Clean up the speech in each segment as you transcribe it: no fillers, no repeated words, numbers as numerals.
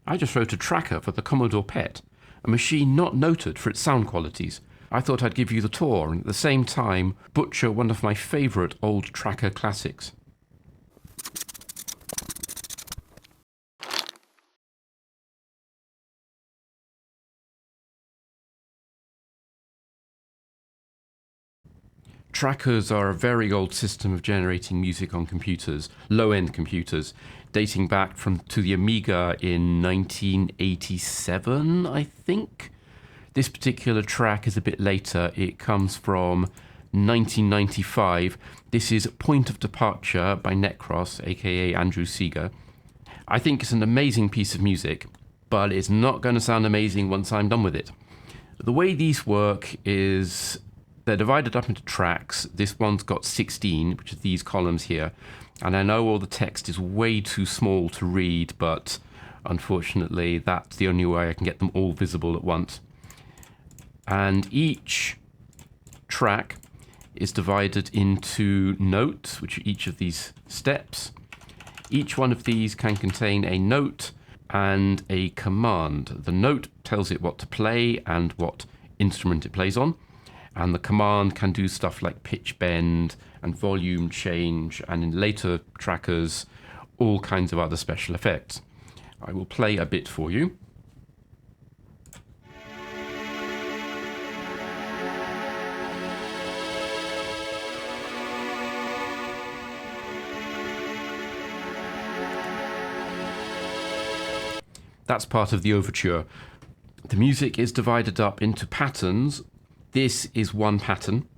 I just wrote a tracker for the Commodore PET, a machine not noted for its sound qualities. I thought I'd give you the tour and at the same time butcher one of my favourite old tracker classics. Trackers are a very old system of generating music on computers, low-end computers, dating back to the Amiga in 1987, I think. This particular track is a bit later. It comes from 1995. This is Point of Departure by Necros, aka Andrew Seeger. I think it's an amazing piece of music, but it's not going to sound amazing once I'm done with it. The way these work is they're divided up into tracks. This one's got 16, which is these columns here. And I know all the text is way too small to read, but unfortunately, that's the only way I can get them all visible at once. And each track is divided into notes, which are each of these steps. Each one of these can contain a note and a command. The note tells it what to play and what instrument it plays on. And the command can do stuff like pitch bend and volume change, and in later trackers, all kinds of other special effects. I will play a bit for you. That's part of the overture. The music is divided up into patterns. This is one pattern,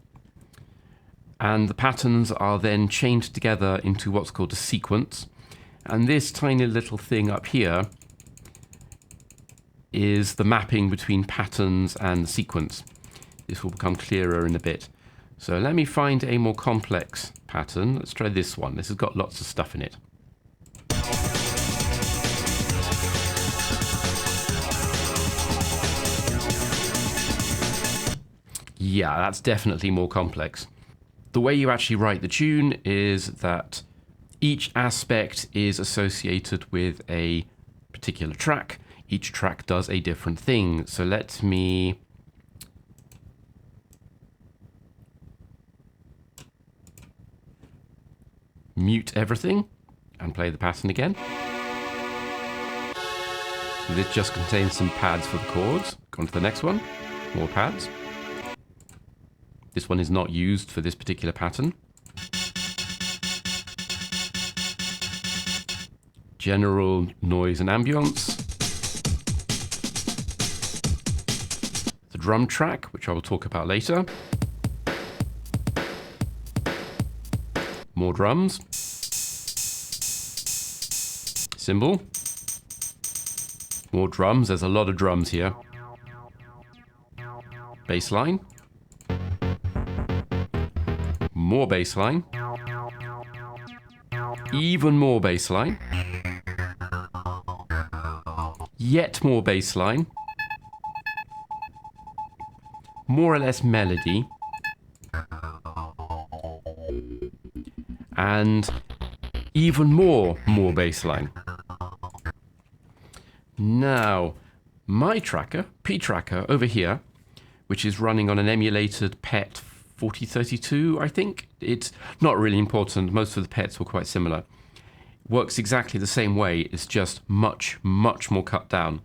and the patterns are then chained together into what's called a sequence. And this tiny little thing up here is the mapping between patterns and the sequence. This will become clearer in a bit. So let me find a more complex pattern. Let's try this one. This has got lots of stuff in it. Yeah, that's definitely more complex. The way you actually write the tune is that each aspect is associated with a particular track. Each track does a different thing. So let me mute everything and play the pattern again. So this just contains some pads for the chords. Go on to the next one. More pads. This one is not used for this particular pattern. General noise and ambience. The drum track, which I will talk about later. More drums. Cymbal. More drums, there's a lot of drums here. Bass line. More bass line. Even more bass line. Yet more bass line. More or less melody. And even more bass line. Now, my tracker, P-Tracker, over here, which is running on an emulated PET 4032, I think. It's not really important. Most of the PETs were quite similar. Works exactly the same way. It's just much more cut down.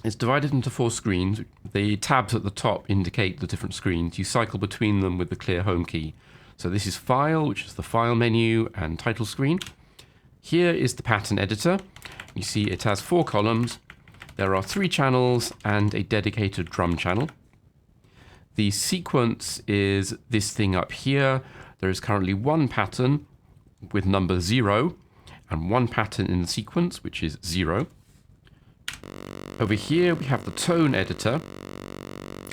It's divided into 4 screens. The tabs at the top indicate the different screens. You cycle between them with the clear home key. So this is File, which is the File menu and title screen. Here is the pattern editor. You see it has 4 columns. There are 3 channels and a dedicated drum channel. The sequence is this thing up here. There is currently 1 pattern with number 0 and 1 pattern in the sequence, which is 0. Over here we have the tone editor,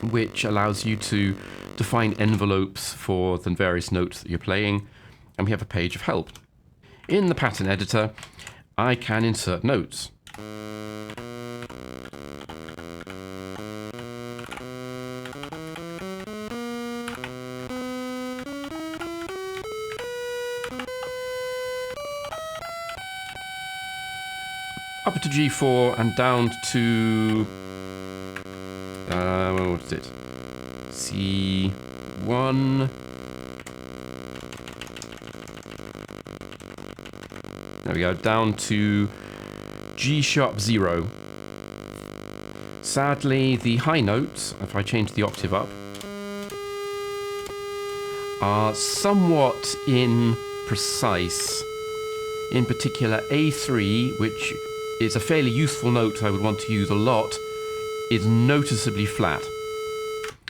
which allows you to define envelopes for the various notes that you're playing, and we have a page of help. In the pattern editor, I can insert notes. up to G4 and down to what is it? C1. There we go, down to G sharp 0. Sadly, the high notes, if I change the octave up, are somewhat imprecise. In particular, A3, which is a fairly useful note I would want to use a lot, is noticeably flat.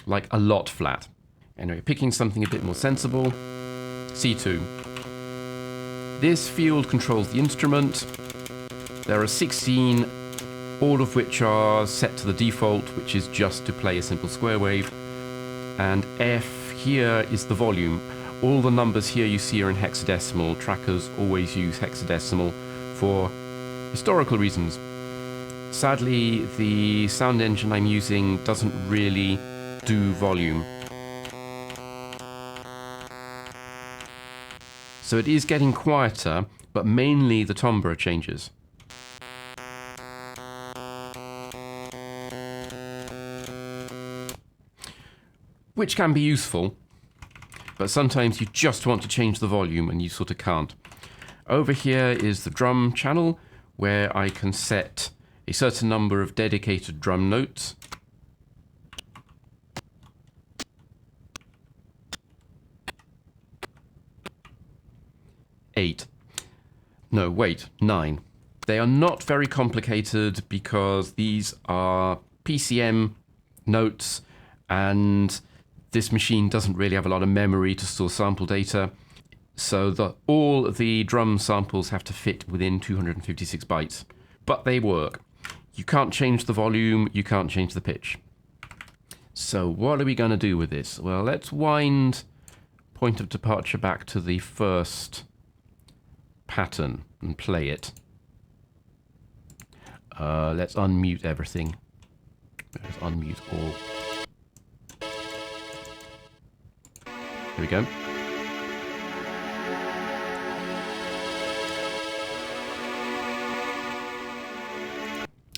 Like a lot flat. Anyway, picking something a bit more sensible, C2. This field controls the instrument. There are 16, all of which are set to the default, which is just to play a simple square wave. And F here is the volume. All the numbers here you see are in hexadecimal. Trackers always use hexadecimal for historical reasons. Sadly, the sound engine I'm using doesn't really do volume. So it is getting quieter, but mainly the timbre changes. Which can be useful, but sometimes you just want to change the volume and you sort of can't. Over here is the drum channel, where I can set a certain number of dedicated drum notes. Nine. They are not very complicated because these are PCM notes and this machine doesn't really have a lot of memory to store sample data. So all the drum samples have to fit within 256 bytes. But they work. You can't change the volume, you can't change the pitch. So what are we going to do with this? Well, let's wind point of departure back to the first pattern and play it. Let's unmute everything. Let's unmute all. Here we go.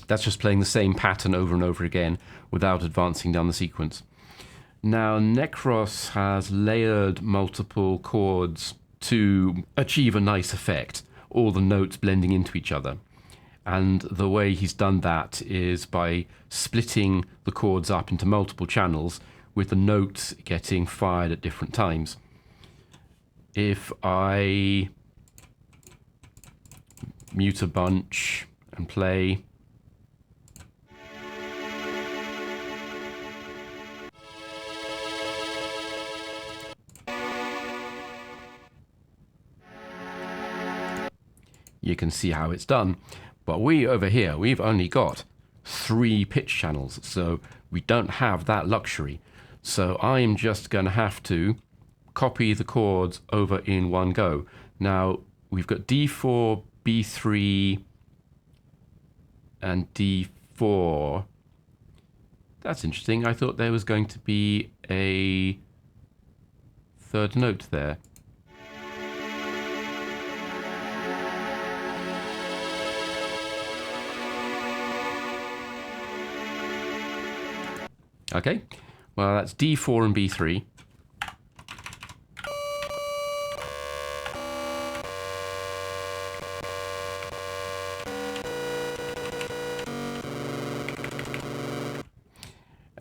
That's just playing the same pattern over and over again without advancing down the sequence. Now, Necros has layered multiple chords to achieve a nice effect, all the notes blending into each other. And the way he's done that is by splitting the chords up into multiple channels with the notes getting fired at different times. If I mute a bunch and play, you can see how it's done. But we over here, we've only got 3 pitch channels, so we don't have that luxury. So I'm just going to have to copy the chords over in one go. Now, we've got D4, B3, and D4. That's interesting. I thought there was going to be a third note there. Okay, well, that's D4 and B3.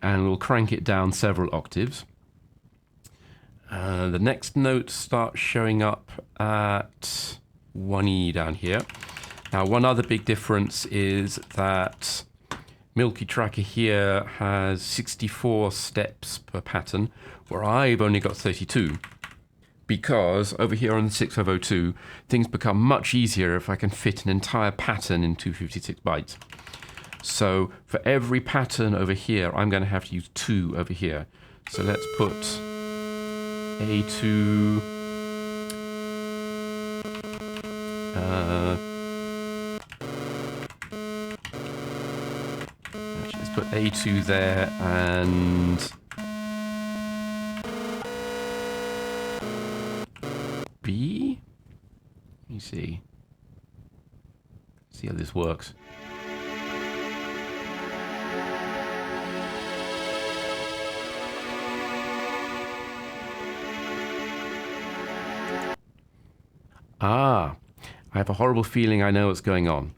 And we'll crank it down several octaves. The next note starts showing up at 1E down here. Now, one other big difference is that Milky Tracker here has 64 steps per pattern, where I've only got 32. Because over here on the 6502, things become much easier if I can fit an entire pattern in 256 bytes. So for every pattern over here, I'm going to have to use 2 over here. So let's put A2. Let's put A2 there and B. Let me see. See, how this works. Ah, I have a horrible feeling I know what's going on.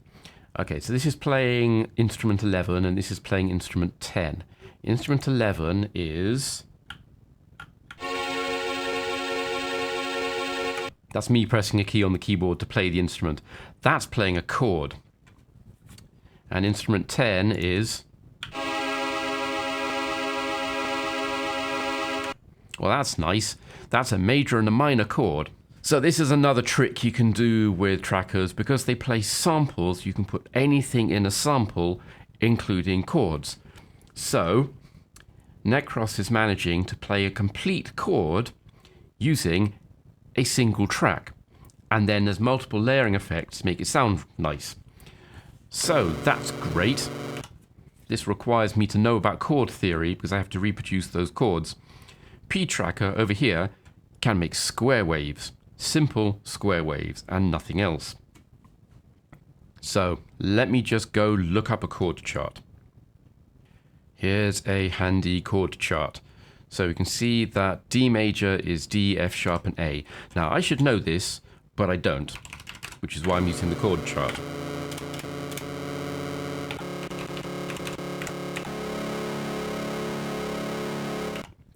Okay, so this is playing instrument 11 and this is playing instrument 10. Instrument 11 is... That's me pressing a key on the keyboard to play the instrument. That's playing a chord. And instrument 10 is... Well, that's nice. That's a major and a minor chord. So this is another trick you can do with trackers. Because they play samples, you can put anything in a sample, including chords. So, Necros is managing to play a complete chord using a single track. And then there's multiple layering effects to make it sound nice. So, that's great. This requires me to know about chord theory because I have to reproduce those chords. P-Tracker over here can make square waves. Simple square waves and nothing else. So let me just go look up a chord chart. Here's a handy chord chart. So we can see that D major is D, F sharp and A. Now I should know this, but I don't, which is why I'm using the chord chart.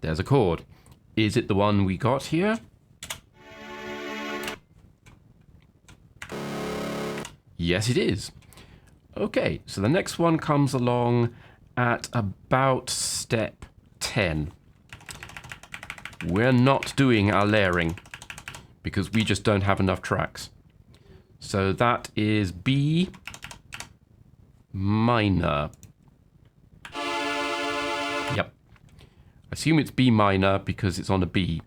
There's a chord. Is it the one we got here? Yes, it is. Okay, so the next one comes along at about step 10. We're not doing our layering because we just don't have enough tracks. So that is B minor. Yep. Assume it's B minor because it's on a B.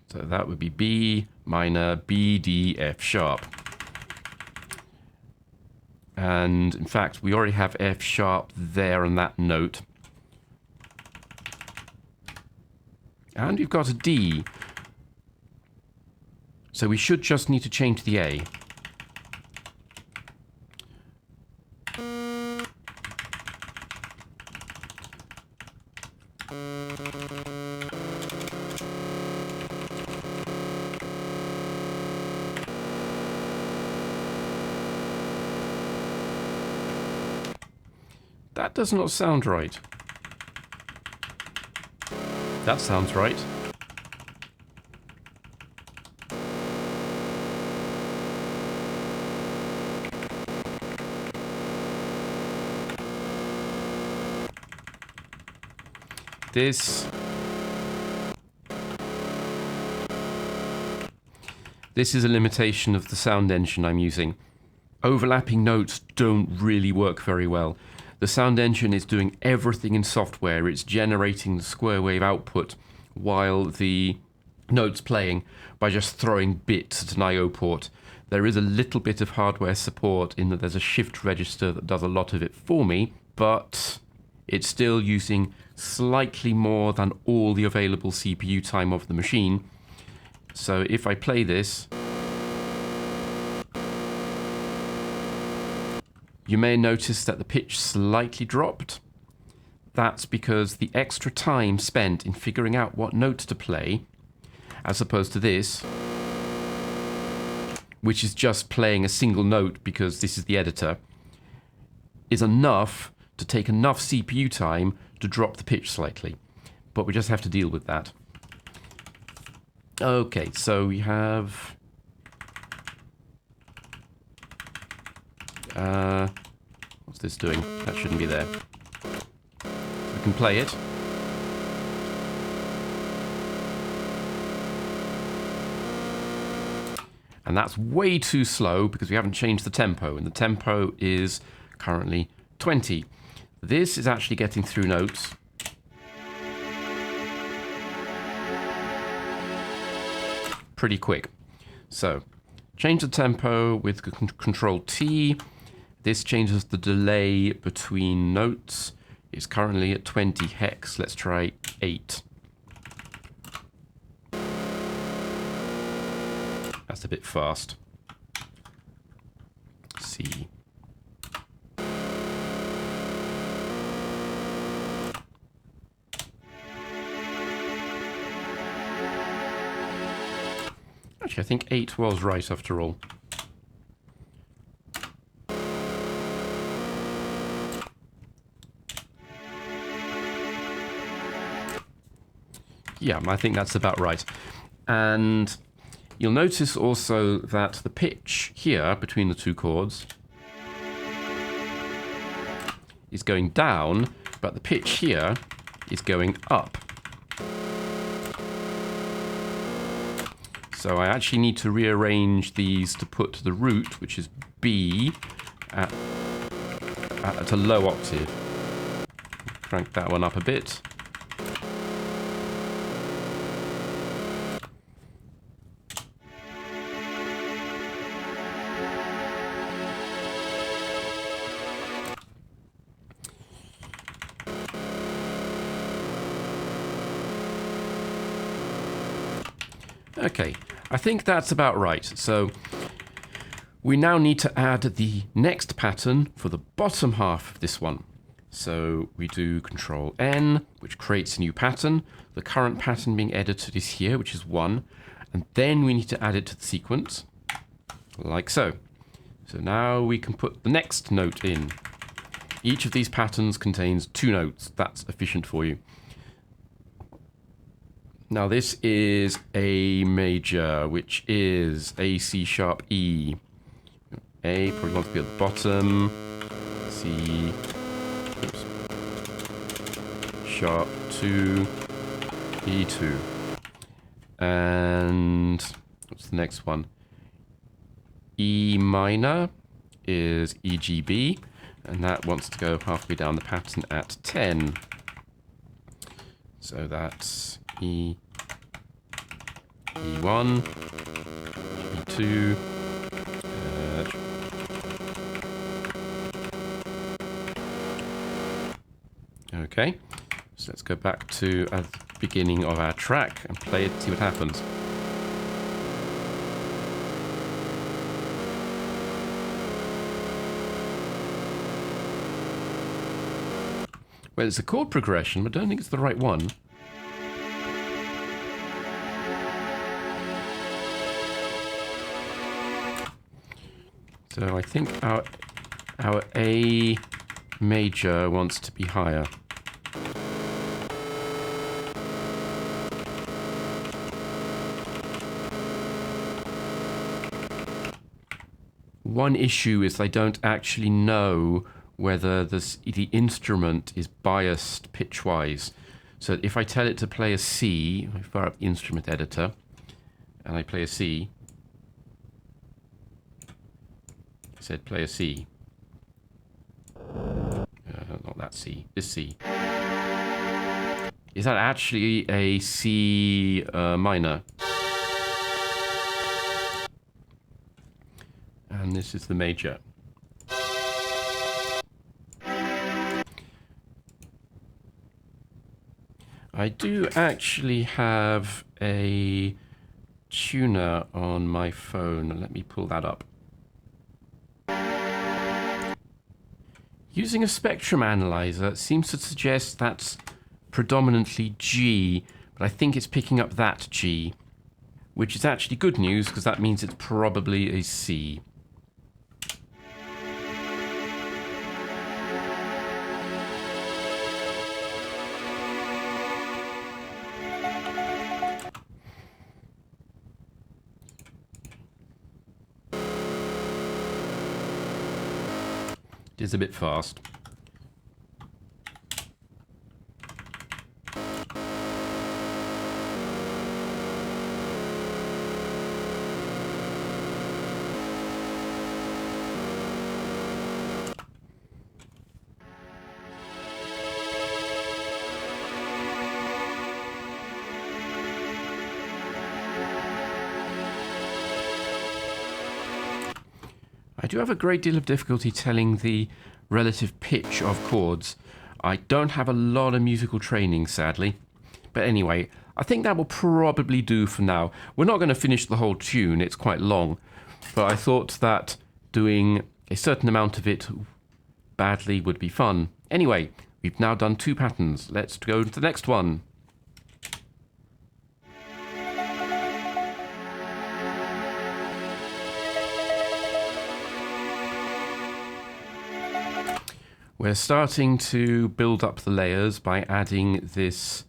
So that would be B minor, B, D, F sharp. And in fact, we already have F sharp there on that note. And we've got a D. So we should just need to change the A. That does not sound right. That sounds right. This is a limitation of the sound engine I'm using. Overlapping notes don't really work very well. The sound engine is doing everything in software. It's generating the square wave output while the note's playing by just throwing bits at an I/O port. There is a little bit of hardware support in that there's a shift register that does a lot of it for me, but it's still using slightly more than all the available CPU time of the machine. So if I play this, you may notice that the pitch slightly dropped. That's because the extra time spent in figuring out what notes to play, as opposed to this, which is just playing a single note because this is the editor, is enough to take enough CPU time to drop the pitch slightly. But we just have to deal with that. Okay, so we have... what's this doing? That shouldn't be there. We can play it. And that's way too slow because we haven't changed the tempo, and the tempo is currently 20. This is actually getting through notes. Pretty quick. So, change the tempo with Control T. This changes the delay between notes. It's currently at 20 hex. Let's try 8. That's a bit fast. C. Actually, I think 8 was right after all. Yeah, I think that's about right. And you'll notice also that the pitch here between the two chords is going down, but the pitch here is going up. So I actually need to rearrange these to put the root, which is B, at a low octave. Crank that one up a bit. Okay, I think that's about right. So we now need to add the next pattern for the bottom half of this one. So we do Control N, which creates a new pattern. The current pattern being edited is here, which is 1. And then we need to add it to the sequence, like so. So now we can put the next note in. Each of these patterns contains 2 notes. That's efficient for you. Now this is A major, which is A, C sharp, E. A probably wants to be at the bottom. C, oops, sharp 2, E2. And what's the next one? E minor is E, G, B, and that wants to go halfway down the pattern at 10. So that's E, E1, E2, okay, so let's go back to the beginning of our track and play it, see what happens. Well, it's a chord progression, but I don't think it's the right one. So I think our A major wants to be higher. One issue is I don't actually know whether the instrument is biased pitch-wise. So if I tell it to play a C, I fire up the instrument editor, and I play a C, it said play a C. Not that C, this C. Is that actually a C minor? And this is the major. I do actually have a tuner on my phone. Let me pull that up. Using a spectrum analyzer seems to suggest that's predominantly G, but I think it's picking up that G, which is actually good news because that means it's probably a C. It is a bit fast. I do have a great deal of difficulty telling the relative pitch of chords. I don't have a lot of musical training, sadly. But anyway, I think that will probably do for now. We're not going to finish the whole tune, it's quite long. But I thought that doing a certain amount of it badly would be fun. Anyway, we've now done 2 patterns. Let's go to the next one. We're starting to build up the layers by adding this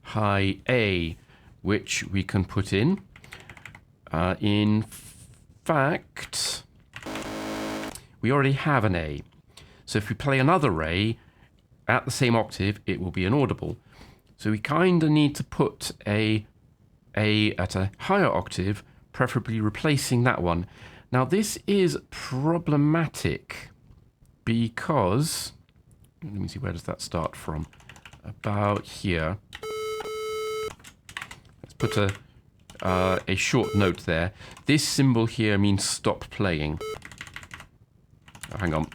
high A, which we can put in. In fact, we already have an A. So if we play another A at the same octave, it will be inaudible. So we kind of need to put a at a higher octave, preferably replacing that one. Now this is problematic because, let me see, where does that start from? About here. Let's put a short note there. This symbol here means stop playing. Oh, hang on.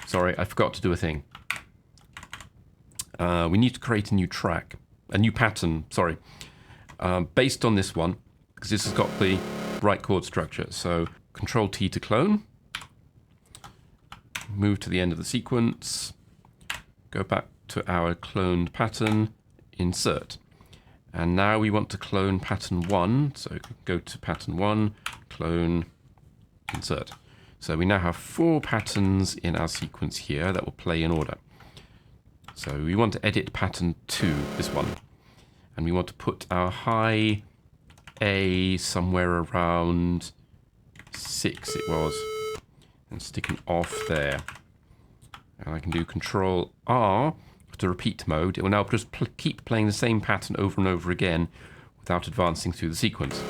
Sorry, I forgot to do a thing. We need to create a new track, a new pattern, sorry, based on this one, because this has got the right chord structure. So Control T to clone, move to the end of the sequence, go back to our cloned pattern, insert. And now we want to clone pattern 1, so go to pattern 1, clone, insert. So we now have 4 patterns in our sequence here that will play in order. So we want to edit pattern 2, this one. And we want to put our high A somewhere around 6 it was. And stick an off there. And I can do Control R to repeat mode. It will now just keep playing the same pattern over and over again without advancing through the sequence.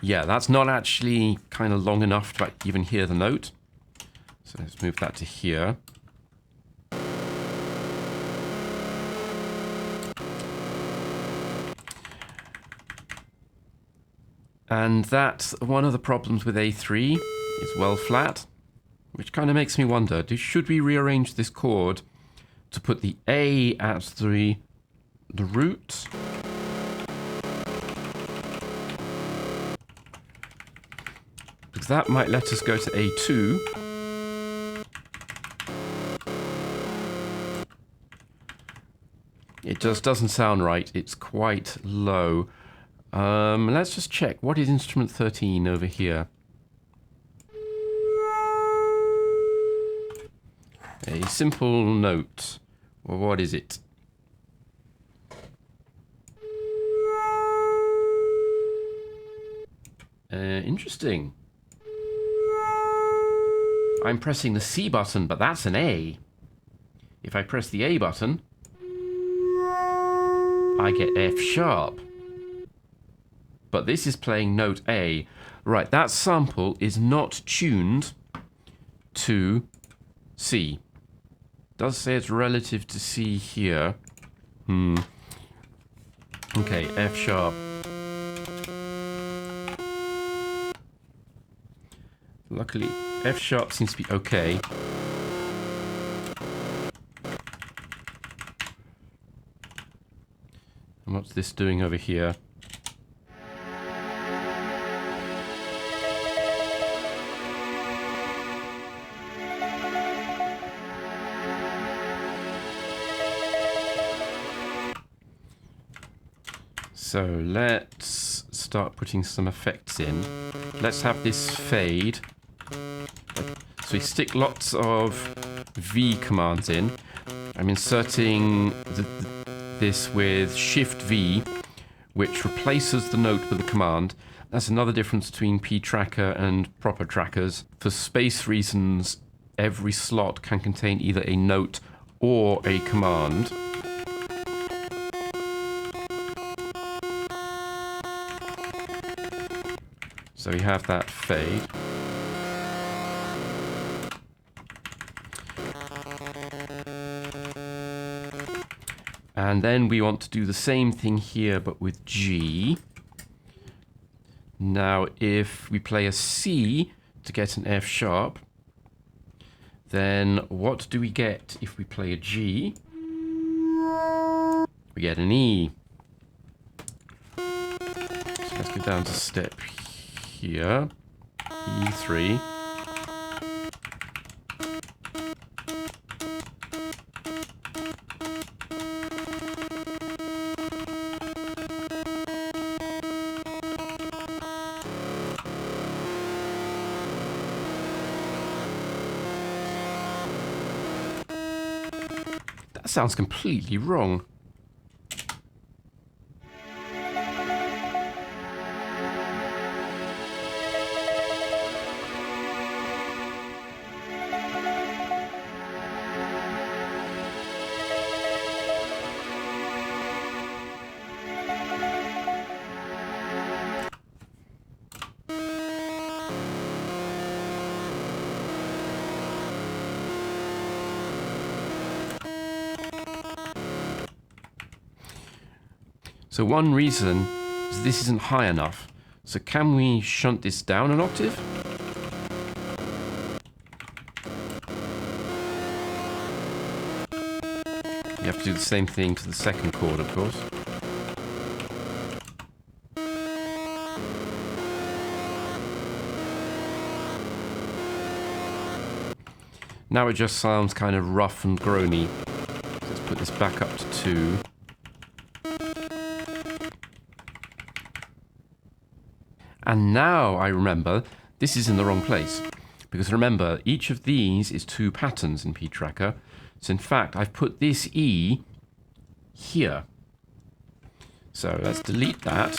Yeah, that's not actually kind of long enough to even hear the note. So let's move that to here. And that's one of the problems with A3, is well flat, which kind of makes me wonder, should we rearrange this chord to put the A at the root? Because that might let us go to A2. It just doesn't sound right, it's quite low. Let's just check. What is instrument 13 over here? A simple note. Well, what is it? Interesting. I'm pressing the C button, but that's an A. If I press the A button, I get F sharp. But this is playing note A. Right, that sample is not tuned to C. It does say it's relative to C here. Okay, F sharp. Luckily, F sharp seems to be okay. And what's this doing over here? So let's start putting some effects in. Let's have this fade. So we stick lots of V commands in. I'm inserting this with Shift V, which replaces the note with the command. That's another difference between P tracker and proper trackers. For space reasons, every slot can contain either a note or a command. So we have that fade. And then we want to do the same thing here, but with G. Now, if we play a C to get an F sharp, then what do we get if we play a G? We get an E. go down to step here, E3. That sounds completely wrong. So one reason is this isn't high enough. So can we shunt this down an octave? You have to do the same thing to the second chord, of course. Now it just sounds kind of rough and groany. Let's put this back up to 2. And now I remember this is in the wrong place. Because remember, each of these is 2 patterns in ptracker. So in fact, I've put this E here. So let's delete that.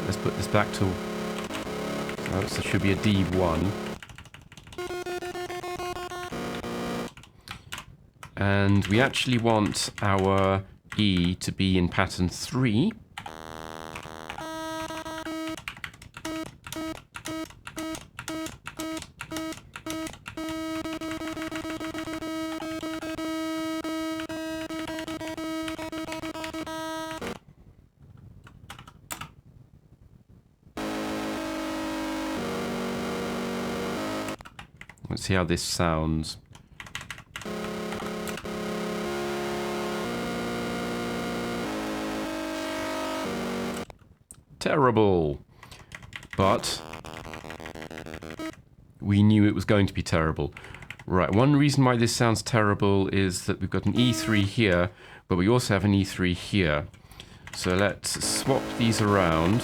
Let's put this back to, so it should be a D1. And we actually want our E to be in pattern 3. Let's see how this sounds. Terrible. But we knew it was going to be terrible. Right, one reason why this sounds terrible is that we've got an E3 here, but we also have an E3 here. So let's swap these around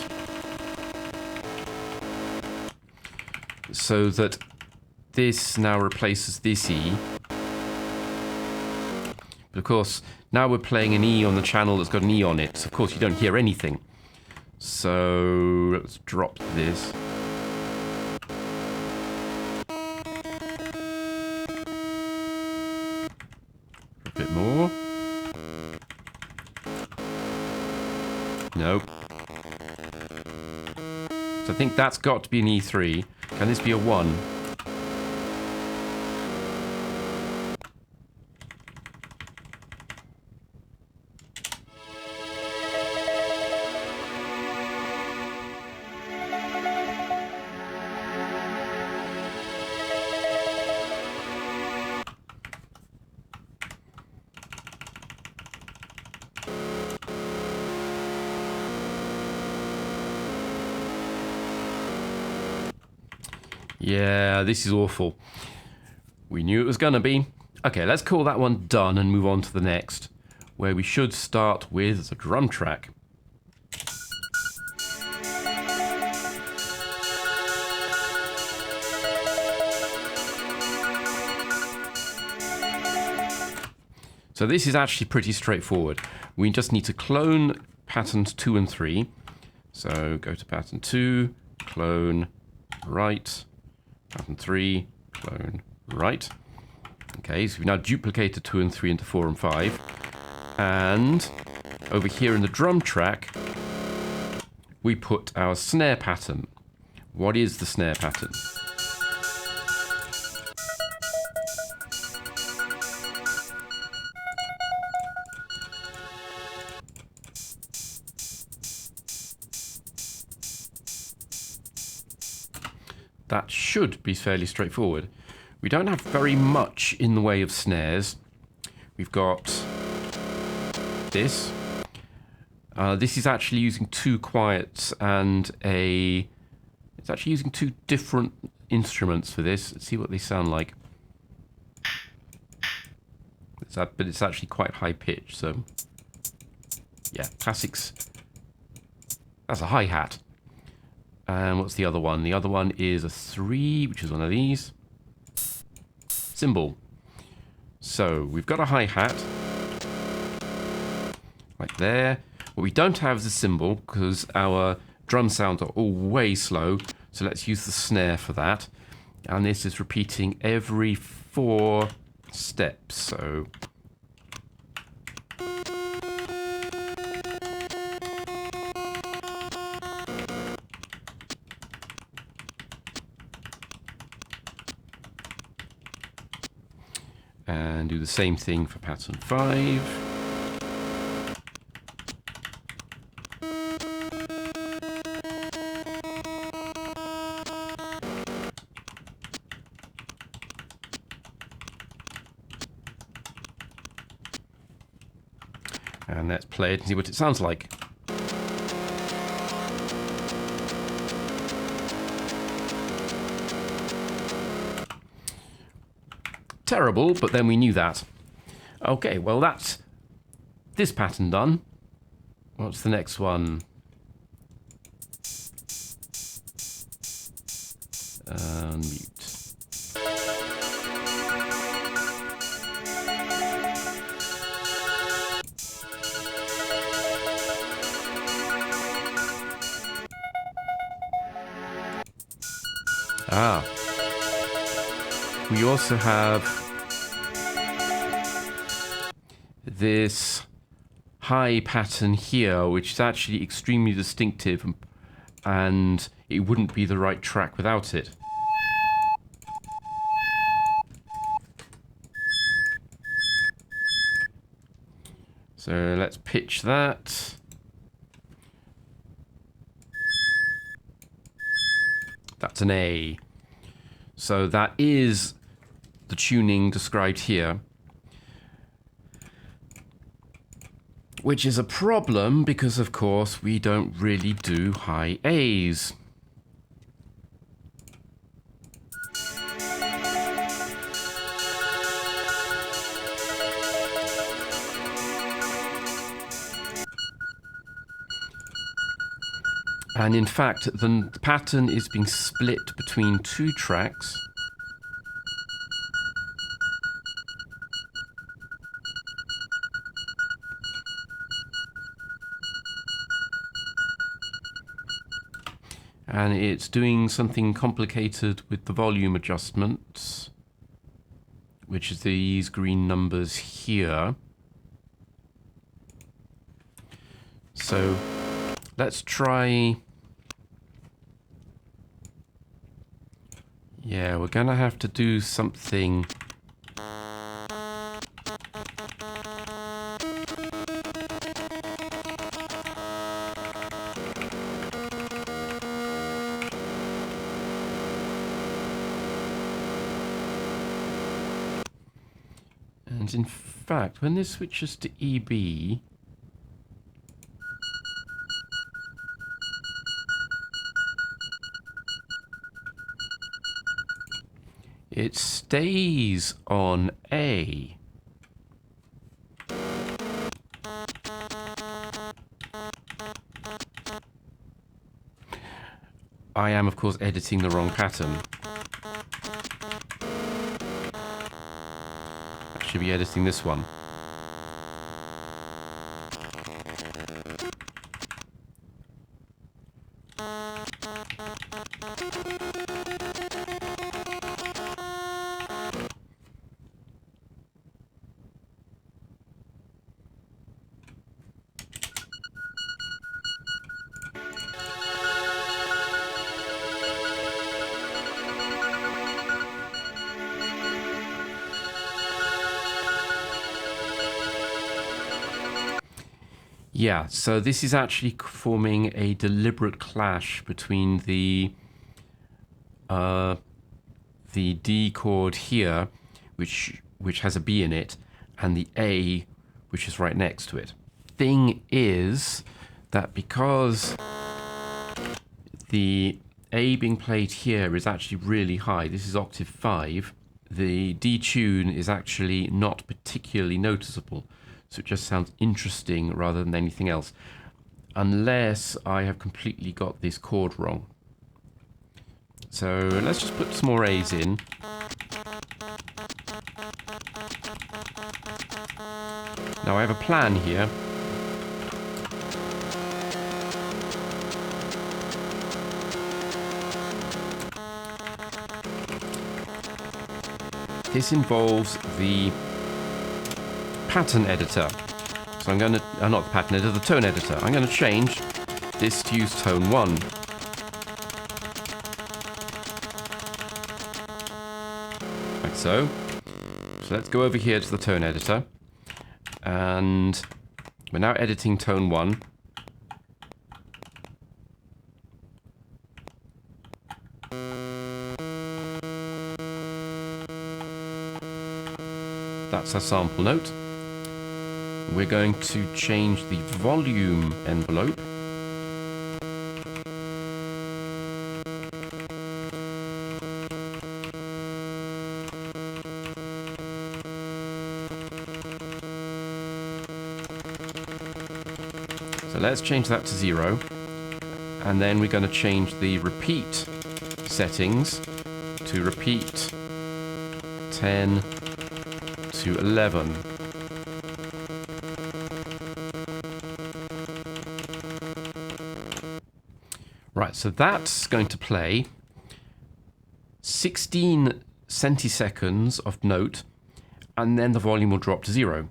so that this now replaces this E. But of course, now we're playing an E on the channel that's got an E on it. So of course you don't hear anything. So let's drop this. A bit more. Nope. So I think that's got to be an E3. Can this be a 1? Yeah, this is awful. We knew it was going to be. Okay, let's call that one done and move on to the next, where we should start with the drum track. So this is actually pretty straightforward. We just need to clone patterns 2 and 3. So go to pattern 2, clone, right. Pattern 3, clone, right. Okay, so we've now duplicated 2 and 3 into 4 and 5. And over here in the drum track, we put our snare pattern. What is the snare pattern? That should be fairly straightforward. We don't have very much in the way of snares. We've got this. This is actually using two quiets and it's actually using two different instruments for this. Let's see what they sound like. But it's actually quite high pitch, so yeah, classics. That's a hi-hat. And what's the other one? The other one is a 3, which is one of these. Cymbal. So we've got a hi-hat, like there. What we don't have is a cymbal, because our drum sounds are all way slow. So let's use the snare for that. And this is repeating every 4 steps. So and do the same thing for pattern 5. And let's play it and see what it sounds like. Terrible, but then we knew that. Okay, well that's this pattern done. What's the next one? Mute. Ah. We also have this high pattern here, which is actually extremely distinctive, and it wouldn't be the right track without it. So let's pitch that. That's an A. So that is the tuning described here, which is a problem because, of course, we don't really do high A's. And in fact, the pattern is being split between 2 tracks. And it's doing something complicated with the volume adjustments, which is these green numbers here. So let's try. Yeah, we're gonna have to do something. And in fact, when this switches to EB, it stays on A. I am, of course, editing the wrong pattern. I should be editing this one. Yeah, so this is actually forming a deliberate clash between the the D chord here, which has a B in it, and the A, which is right next to it. Thing is that because the A being played here is actually really high, this is octave 5, the D tune is actually not particularly noticeable. So it just sounds interesting rather than anything else. Unless I have completely got this chord wrong. So let's just put some more A's in. Now I have a plan here. This involves the pattern editor. So I'm going to, not the pattern editor, the tone editor. I'm going to change this to use tone 1. Like so. So let's go over here to the tone editor. And we're now editing tone 1. That's our sample note. We're going to change the volume envelope. So let's change that to 0. And then we're going to change the repeat settings to repeat 10 to 11. Right, so that's going to play 16 centiseconds of note, and then the volume will drop to 0.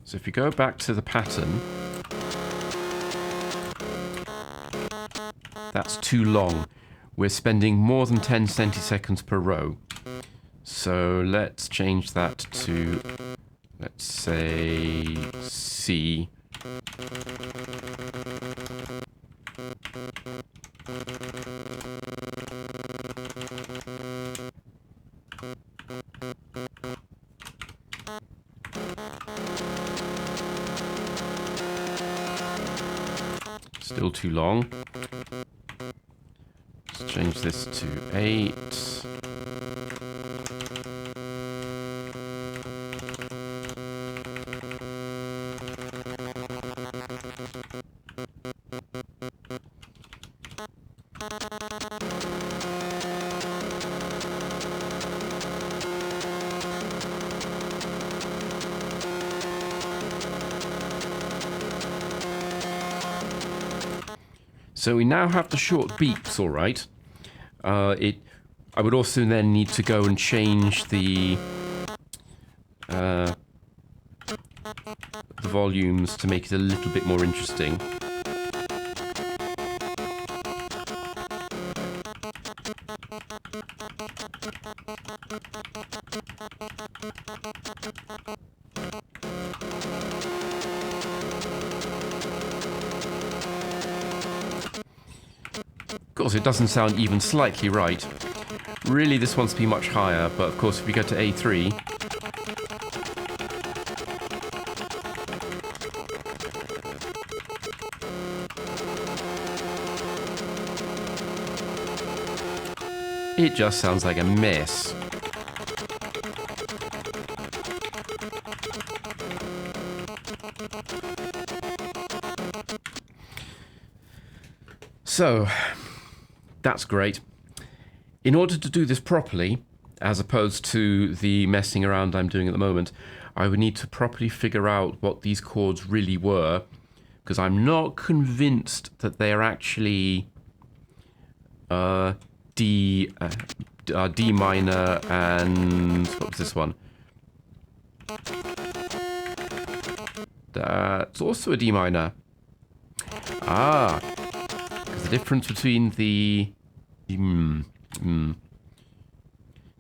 So if you go back to the pattern, that's too long. We're spending more than 10 centiseconds per row. So let's change that to, let's say, C. Still too long. Let's change this to 8. So we now have the short beeps, all right. I would also then need to go and change the volumes to make it a little bit more interesting. Of course, it doesn't sound even slightly right. Really, this wants to be much higher, but of course, if we go to A3, it just sounds like a mess. So, that's great. In order to do this properly, as opposed to the messing around I'm doing at the moment, I would need to properly figure out what these chords really were, because I'm not convinced that they are actually D minor and what was this one? That's also a D minor. Ah, because the difference between the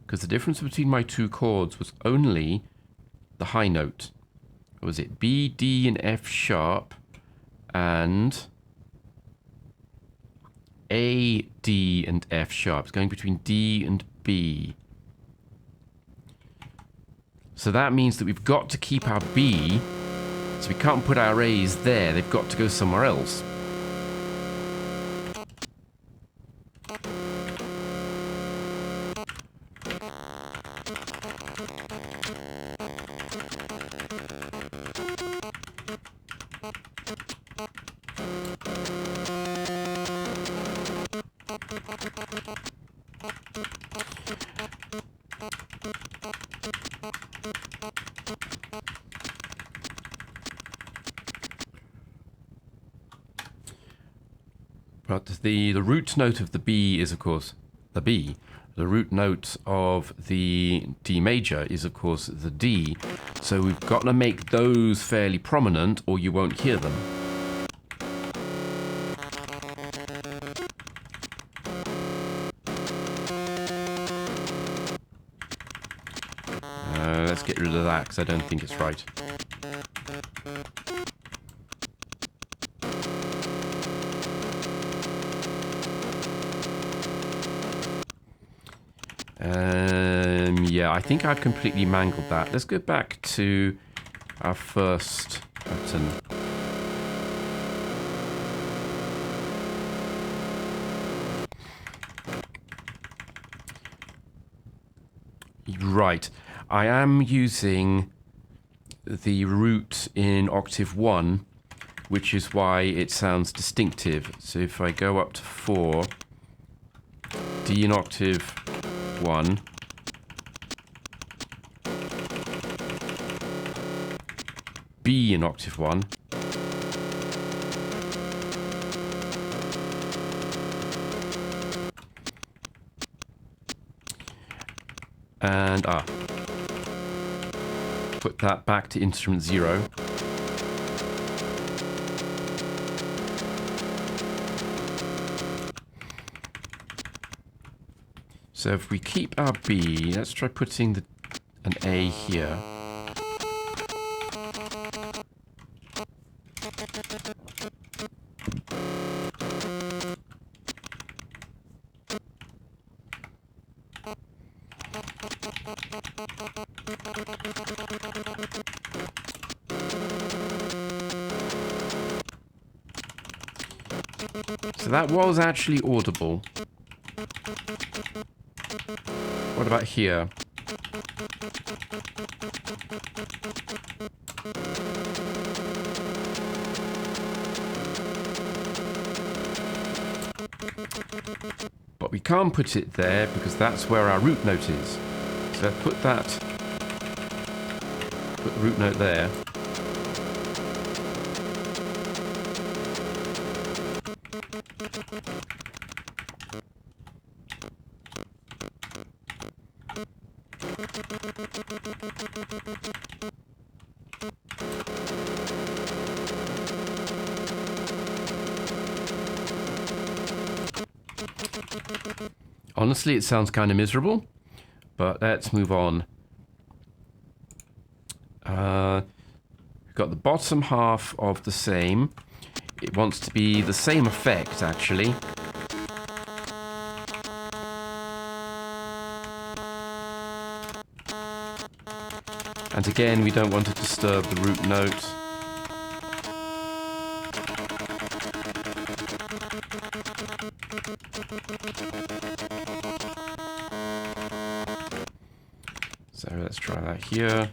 because the difference between my two chords was only the high note, what was it? B, D, and F sharp, and A, D, and F sharp. It's going between D and B. So that means that we've got to keep our B, so we can't put our A's there. They've got to go somewhere else. But the root note of the B is, of course, the B. The root note of the D major is, of course, the D. So we've got to make those fairly prominent or you won't hear them. Let's get rid of that because I don't think it's right. Yeah, I think I've completely mangled that. Let's go back to our first button. Right. I am using the root in octave 1, which is why it sounds distinctive. So if I go up to 4, D in octave 1, B in octave 1, and put that back to instrument 0. So if we keep our B, let's try putting an A here. So that was actually audible. What about here? But we can't put it there because that's where our root note is. So put the root note there. Honestly, it sounds kind of miserable, but let's move on. We've got the bottom half of the same. It wants to be the same effect, actually. And again, we don't want to disturb the root note. So let's try that here.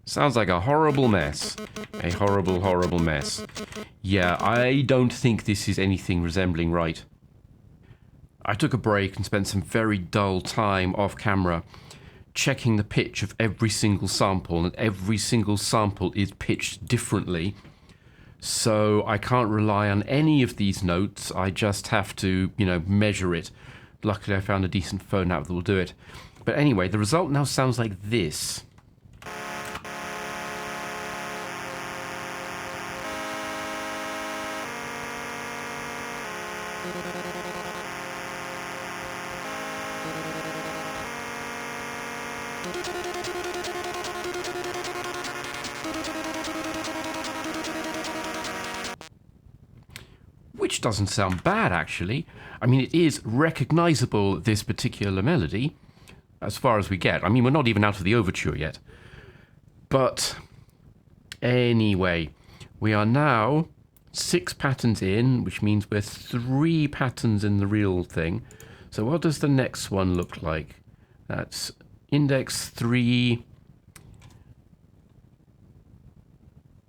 Sounds like a horrible mess. A horrible, horrible mess. Yeah, I don't think this is anything resembling right. I took a break and spent some very dull time off camera checking the pitch of every single sample, and every single sample is pitched differently. So I can't rely on any of these notes. I just have to, measure it. Luckily, I found a decent phone app that will do it. But anyway, the result now sounds like this. Which doesn't sound bad, actually. I mean, it is recognizable, this particular melody, as far as we get. I mean, we're not even out of the overture yet. But anyway, we are now 6 patterns in, which means we're 3 patterns in the real thing. So what does the next one look like? That's index 3,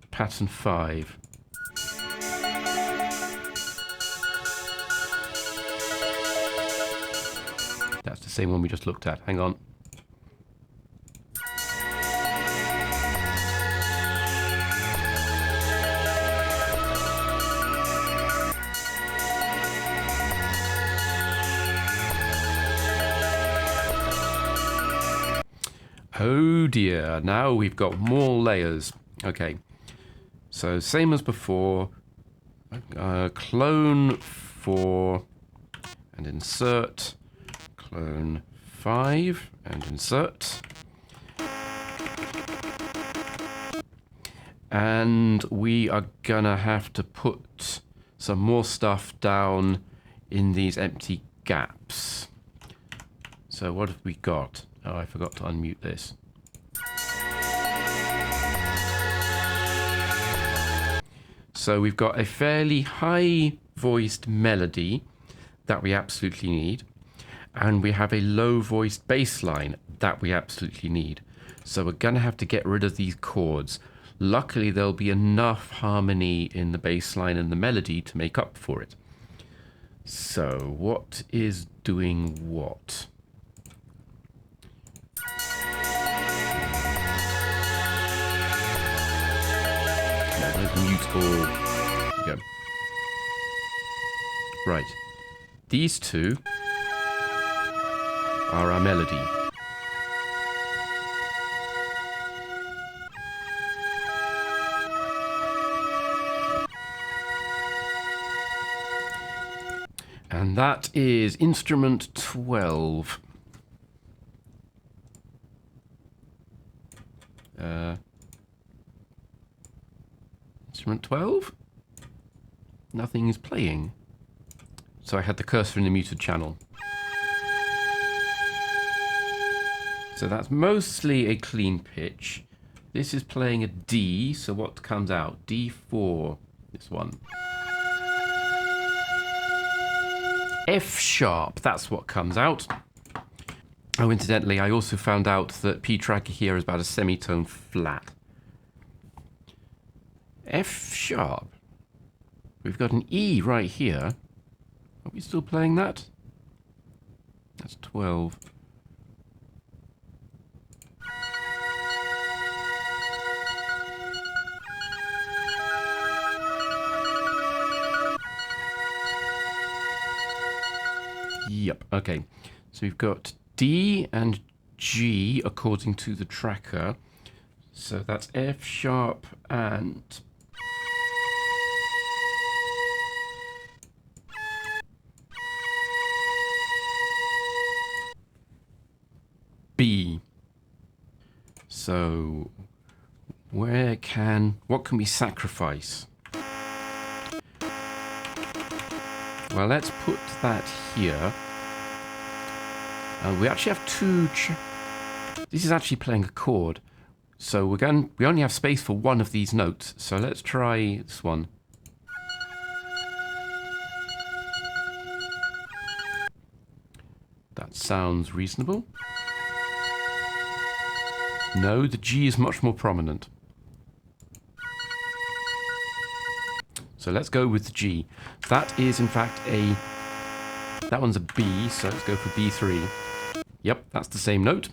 pattern 5. That's the same one we just looked at. Hang on. Oh dear, now we've got more layers. Okay, so same as before. Clone 4 and insert. Clone 5 and insert. And we are gonna have to put some more stuff down in these empty gaps. So what have we got? Oh, I forgot to unmute this. So we've got a fairly high-voiced melody that we absolutely need. And we have a low-voiced bass line that we absolutely need. So we're going to have to get rid of these chords. Luckily, there'll be enough harmony in the bass line and the melody to make up for it. So what is doing what? Mute all. There we go. Right. These two are our melody. And that is instrument 12. Instrument 12? Nothing is playing. So I had the cursor in the muted channel. So that's mostly a clean pitch. This is playing a D, so what comes out? D4, this one. F sharp, that's what comes out. Oh, incidentally, I also found out that P tracker here is about a semitone flat. F sharp. We've got an E right here. Are we still playing that? That's 12. Yep, okay. So we've got D and G according to the tracker. So that's F sharp and B. So what can we sacrifice? Well, let's put that here. We actually have two. This is actually playing a chord, so we only have space for one of these notes. So let's try this one. That sounds reasonable. No, the G is much more prominent. So let's go with the G. That is, in fact, that one's a B, so let's go for B3. Yep, that's the same note.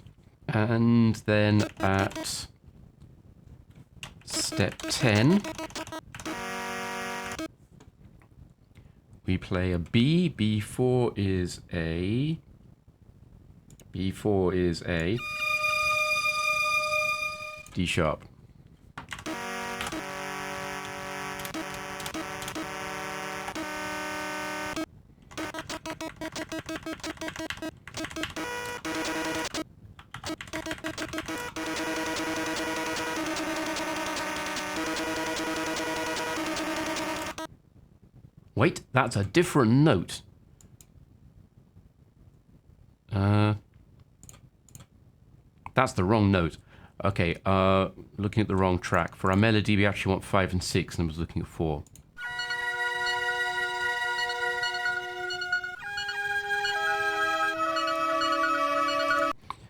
And then at step 10, we play a B. B4 is a E4 is a D sharp. Wait, that's a different note. That's the wrong note. Okay, looking at the wrong track. For our melody, we actually want 5 and 6, and I was looking at 4.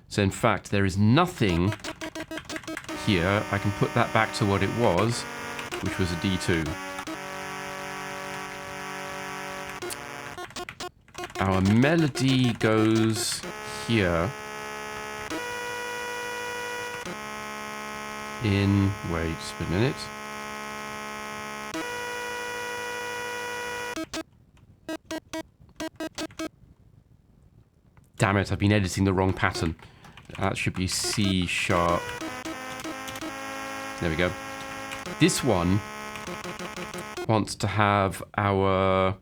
So in fact, there is nothing here. I can put that back to what it was, which was a D2. Our melody goes here in, wait just a minute. Damn it, I've been editing the wrong pattern. That should be C sharp. There we go. This one wants to have our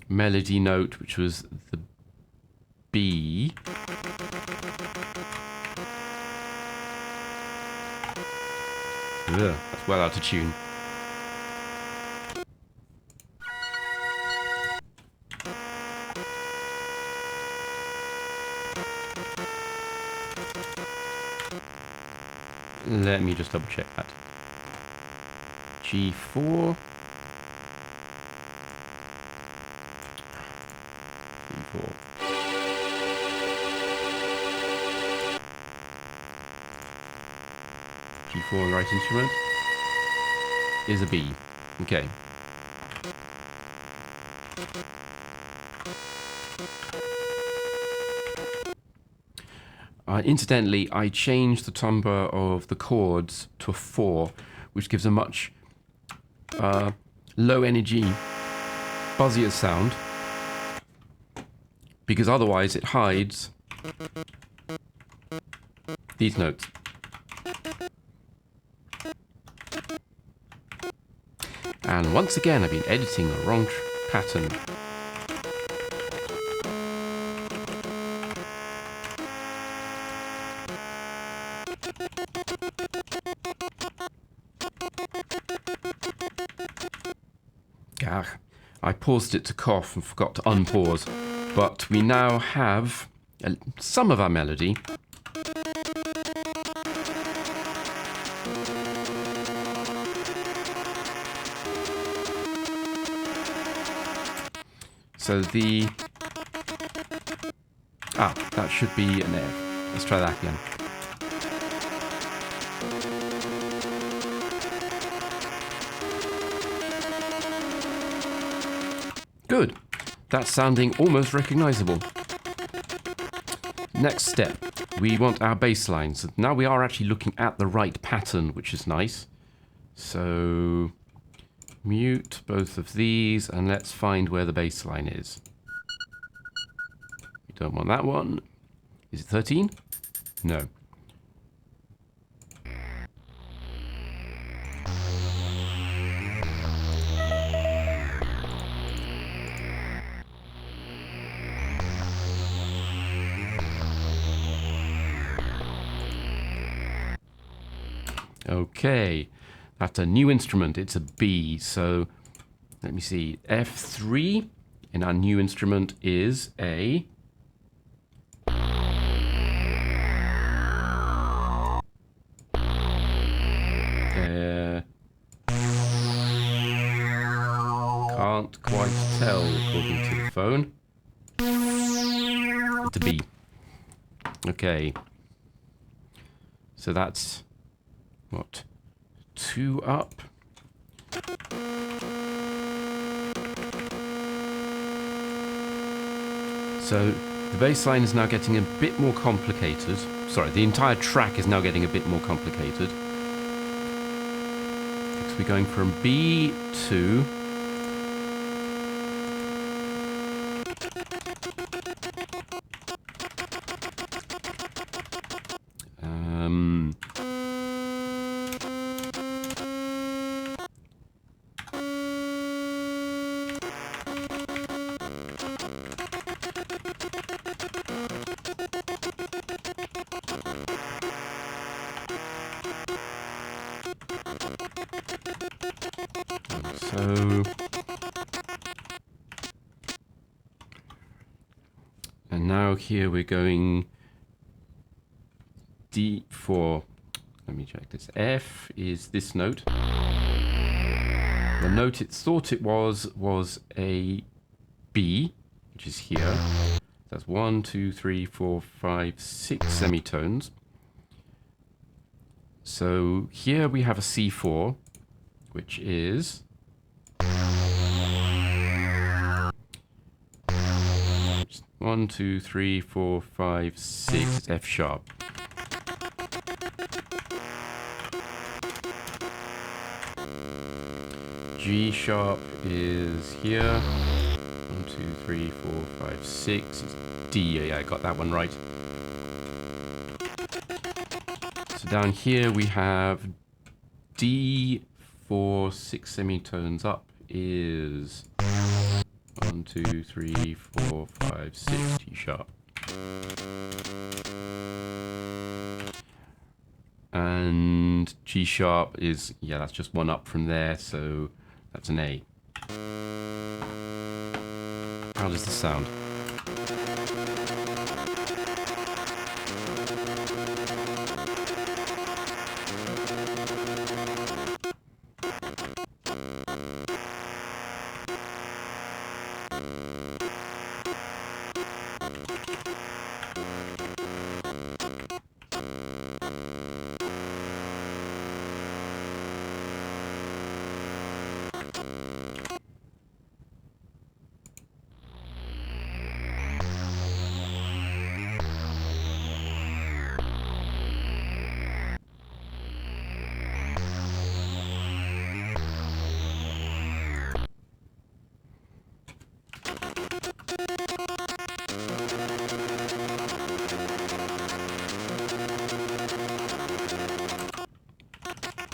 melody note, which was the B. Ugh, that's well out of tune. Let me just double check that. G4. G4. G4 on the right instrument is a B. Okay. Incidentally, I changed the timbre of the chords to a 4, which gives a much low energy, buzzier sound, because otherwise it hides these notes. And once again, I've been editing the wrong pattern. I paused it to cough and forgot to unpause, but we now have some of our melody. So the... that should be an F. Let's try that again. Good. That's sounding almost recognizable. Next step, we want our bass lines. Now we are actually looking at the right pattern, which is nice. So mute both of these and let's find where the bass line is. We don't want that one. Is it 13? No. Okay, that's a new instrument. It's a B. So let me see. F3 in our new instrument is a... can't quite tell according to the phone. It's a B. Okay. So that's... what? 2 up. So the bass line is now getting a bit more complicated. Sorry, the entire track is now getting a bit more complicated. Because we're going from B to... So, and now here we're going D for, let me check this, F is this note. The note it thought it was a B, which is here. That's 1, 2, 3, 4, 5, 6 semitones. So here we have a C4, which is 1, 2, 3, 4, 5, 6. It's F sharp. G sharp is here. 1, 2, 3, 4, 5, 6. It's D. Yeah, I got that one right. So down here we have D for 6 semitones up is 1, 2, 3, 4, 5, 6. G sharp. And G sharp is, yeah, that's just one up from there, so that's an A. How does this sound?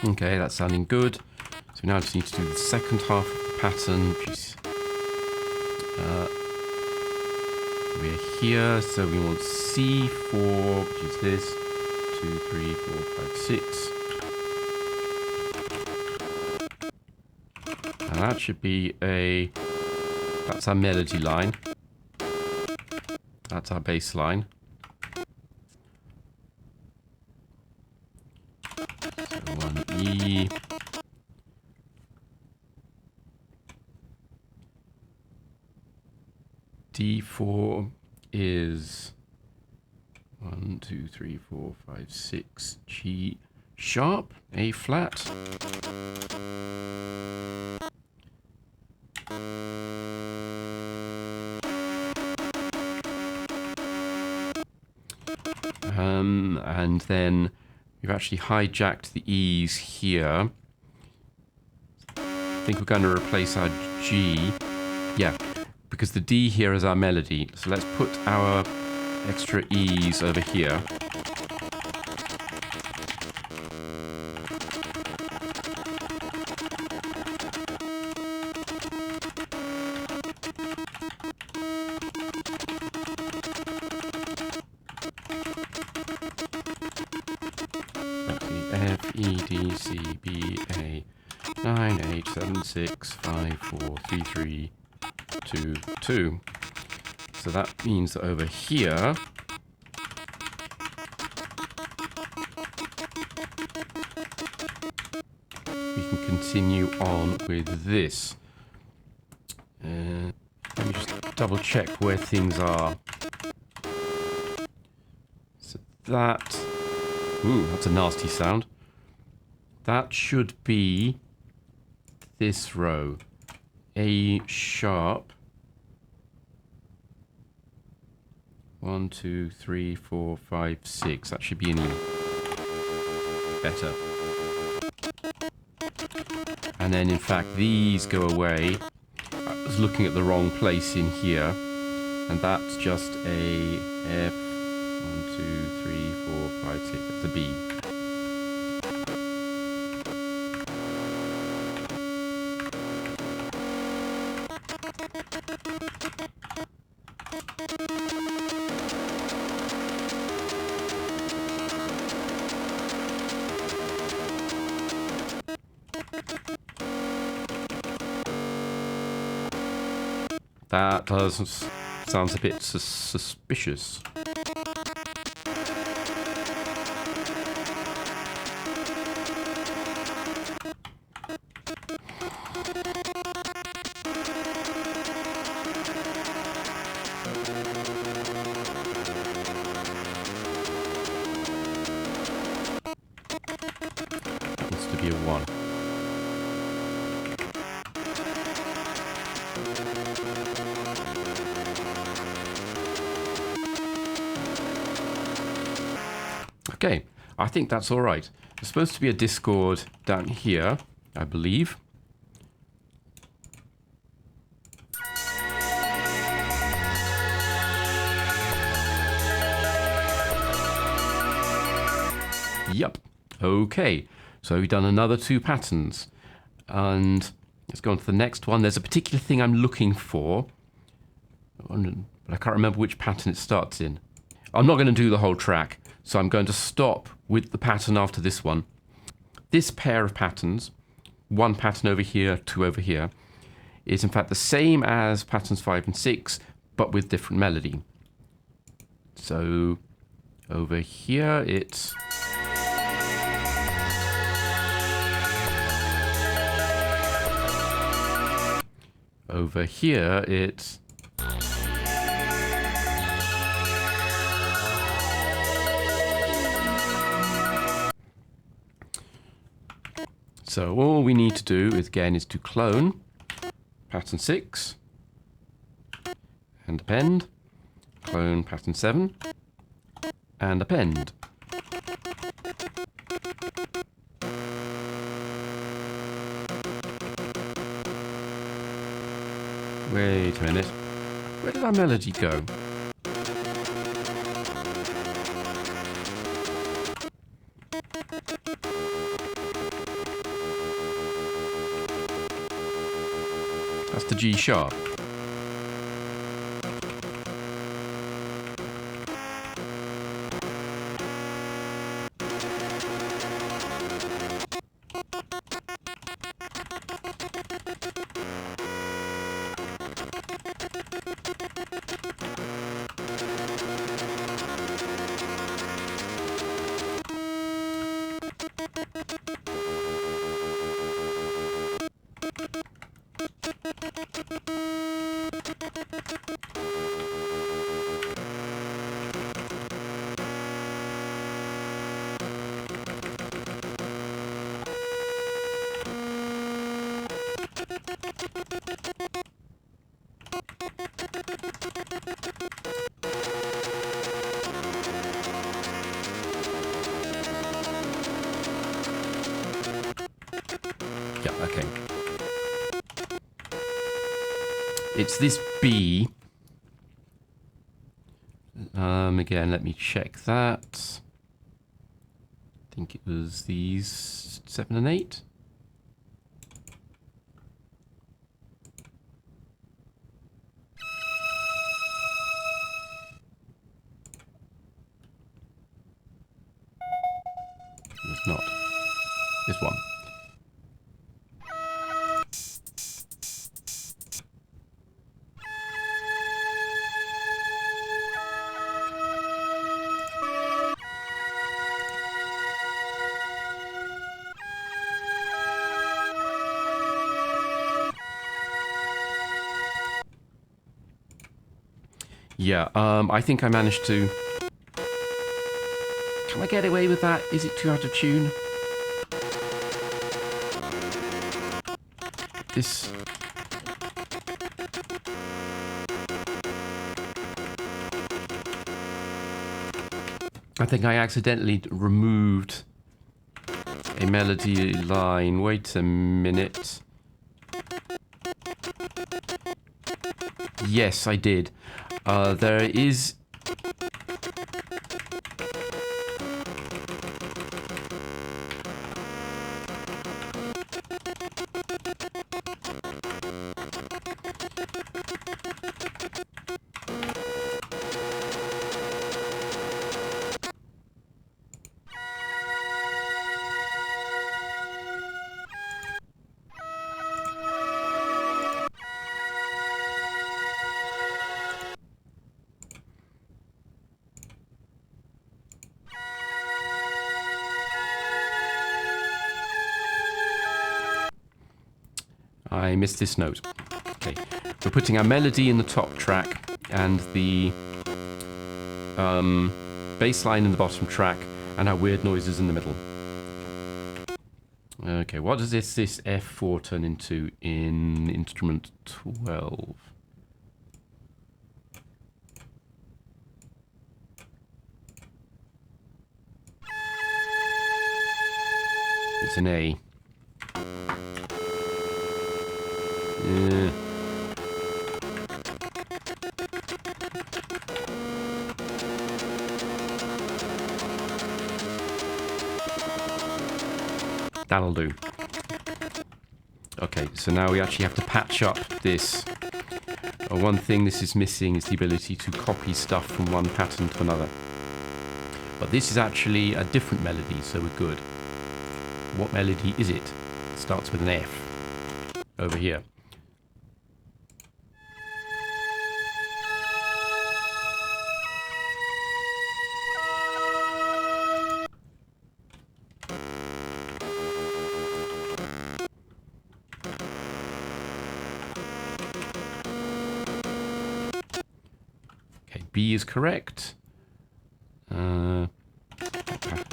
Okay, that's sounding good. So we now just need to do the second half of the pattern, which is we're here, so we want C4, which is this, 2, 3, 4, 5, 6. And that should be that's our melody line. That's our bass line. So 1E. D4 is 1, 2, 3, 4, 5, 6. G sharp, A flat. And then we've actually hijacked the E's here. I think we're going to replace our G. Yeah. Because the D here is our melody. So let's put our extra E's over here. F, E, D, C, B, A, 9, 8, 7, 6, 5, 4, 3, 3, 2, 2. So that means that over here we can continue on with this. Let me just double check where things are. So that, ooh, that's a nasty sound. That should be this row. A sharp. 1, 2, 3, 4, 5, 6. That should be an E. Better. And then in fact these go away. I was looking at the wrong place in here. And that's just a F. 1, 2, 3, 4, 5, 6. That's a B. That does sounds a bit suspicious. Happens to be a 1. Okay, I think that's all right. There's supposed to be a Discord down here, I believe. Yep. Okay, so we've done another 2 patterns. And let's go on to the next one. There's a particular thing I'm looking for, but I can't remember which pattern it starts in. I'm not going to do the whole track, so I'm going to stop with the pattern after this one. This pair of patterns, 1 pattern over here, 2 over here, is in fact the same as patterns 5 and 6, but with different melody. So over here it's... Over here it's... So all we need to do is, again, is to clone pattern 6 and append, clone pattern 7 and append. Wait a minute, where did our melody go? That's the G sharp. Yeah, okay. It's this B. Again, let me check that. I think it was these 7 and 8. It's not. This one. Yeah, I think I managed to... Can I get away with that? Is it too out of tune? This... I think I accidentally removed a melody line. Wait a minute. Yes, I did. There is... I missed this note. Okay, we're putting our melody in the top track and the bass line in the bottom track and our weird noises in the middle. Okay, what does this F4 turn into in instrument 12? It's an A. That'll do. Okay, so now we actually have to patch up this. One thing this is missing is the ability to copy stuff from one pattern to another. But this is actually a different melody, so we're good. What melody is it? It starts with an F. Over here. B is correct.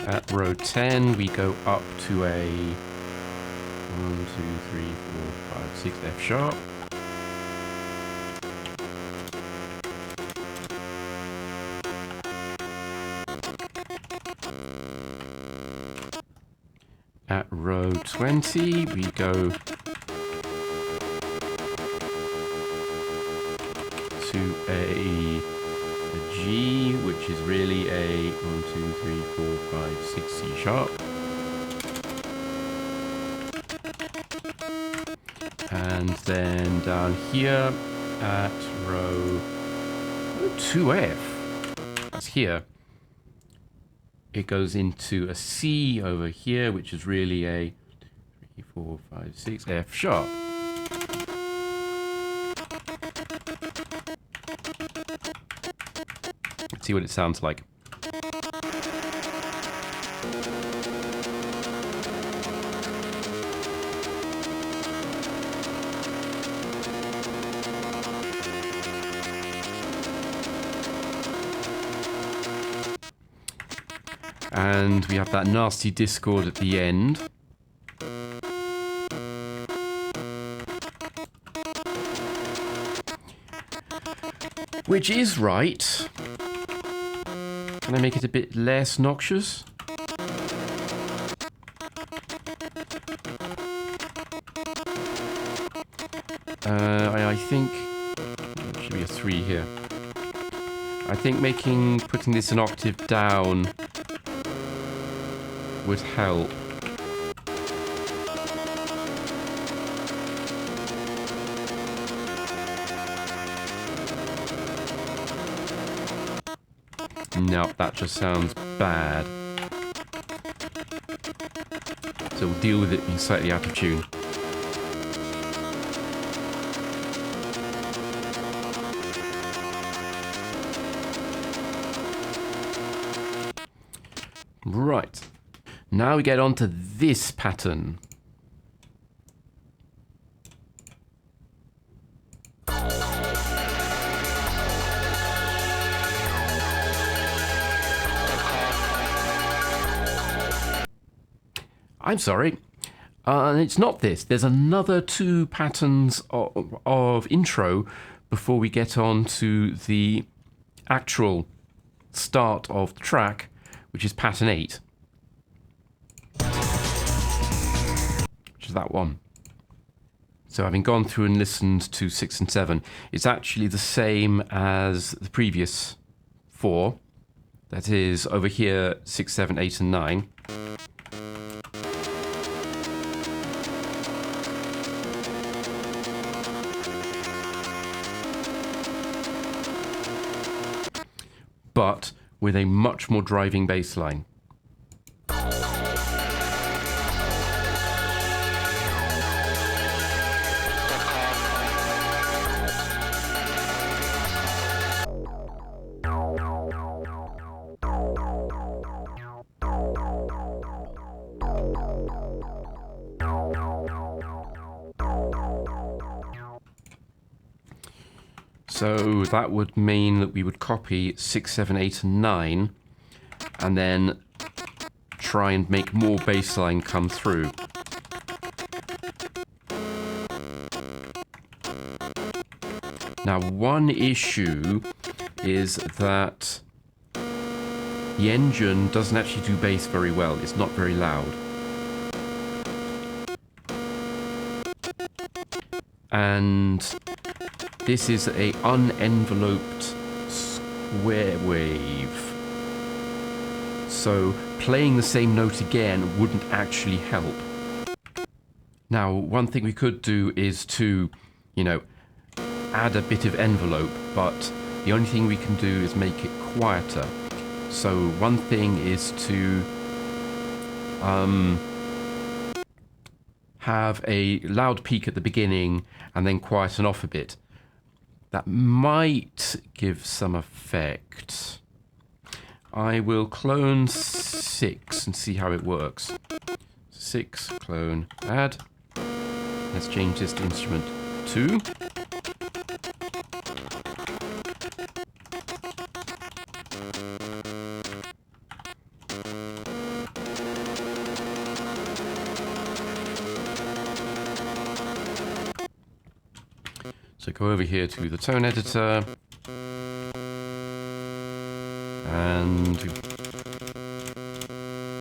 At row 10, we go up to a 1, 2, 3, 4, 5, 6 F sharp. At row 20, we go to a G, which is really a 1, 2, 3, 4, 5, 6 C sharp. And then down here at row 2F, that's here, it goes into a C over here, which is really a 3, 4, 5, 6 F sharp. Let's see what it sounds like. And we have that nasty discord at the end. Which is right. Can I make it a bit less noxious? I think there should be a 3 here. I think putting this an octave down would help. No, that just sounds bad. So we'll deal with it being slightly out of tune. Right. Now we get on to this pattern. I'm sorry. It's not this. There's another 2 patterns of intro before we get on to the actual start of the track, which is pattern 8. Which is that one. So having gone through and listened to 6 and 7, it's actually the same as the previous 4. That is over here 6, 7, 8 and 9. But with a much more driving bass line. So that would mean that we would copy 6, 7, 8, and 9, and then try and make more baseline come through. Now, one issue is that the engine doesn't actually do bass very well. It's not very loud. And this is a unenveloped square wave. So playing the same note again wouldn't actually help. Now, one thing we could do is to, add a bit of envelope, but the only thing we can do is make it quieter. So one thing is to have a loud peak at the beginning and then quieten off a bit. That might give some effect. I will clone 6 and see how it works. 6, clone, add. Let's change this to instrument 2. So go over here to the tone editor, and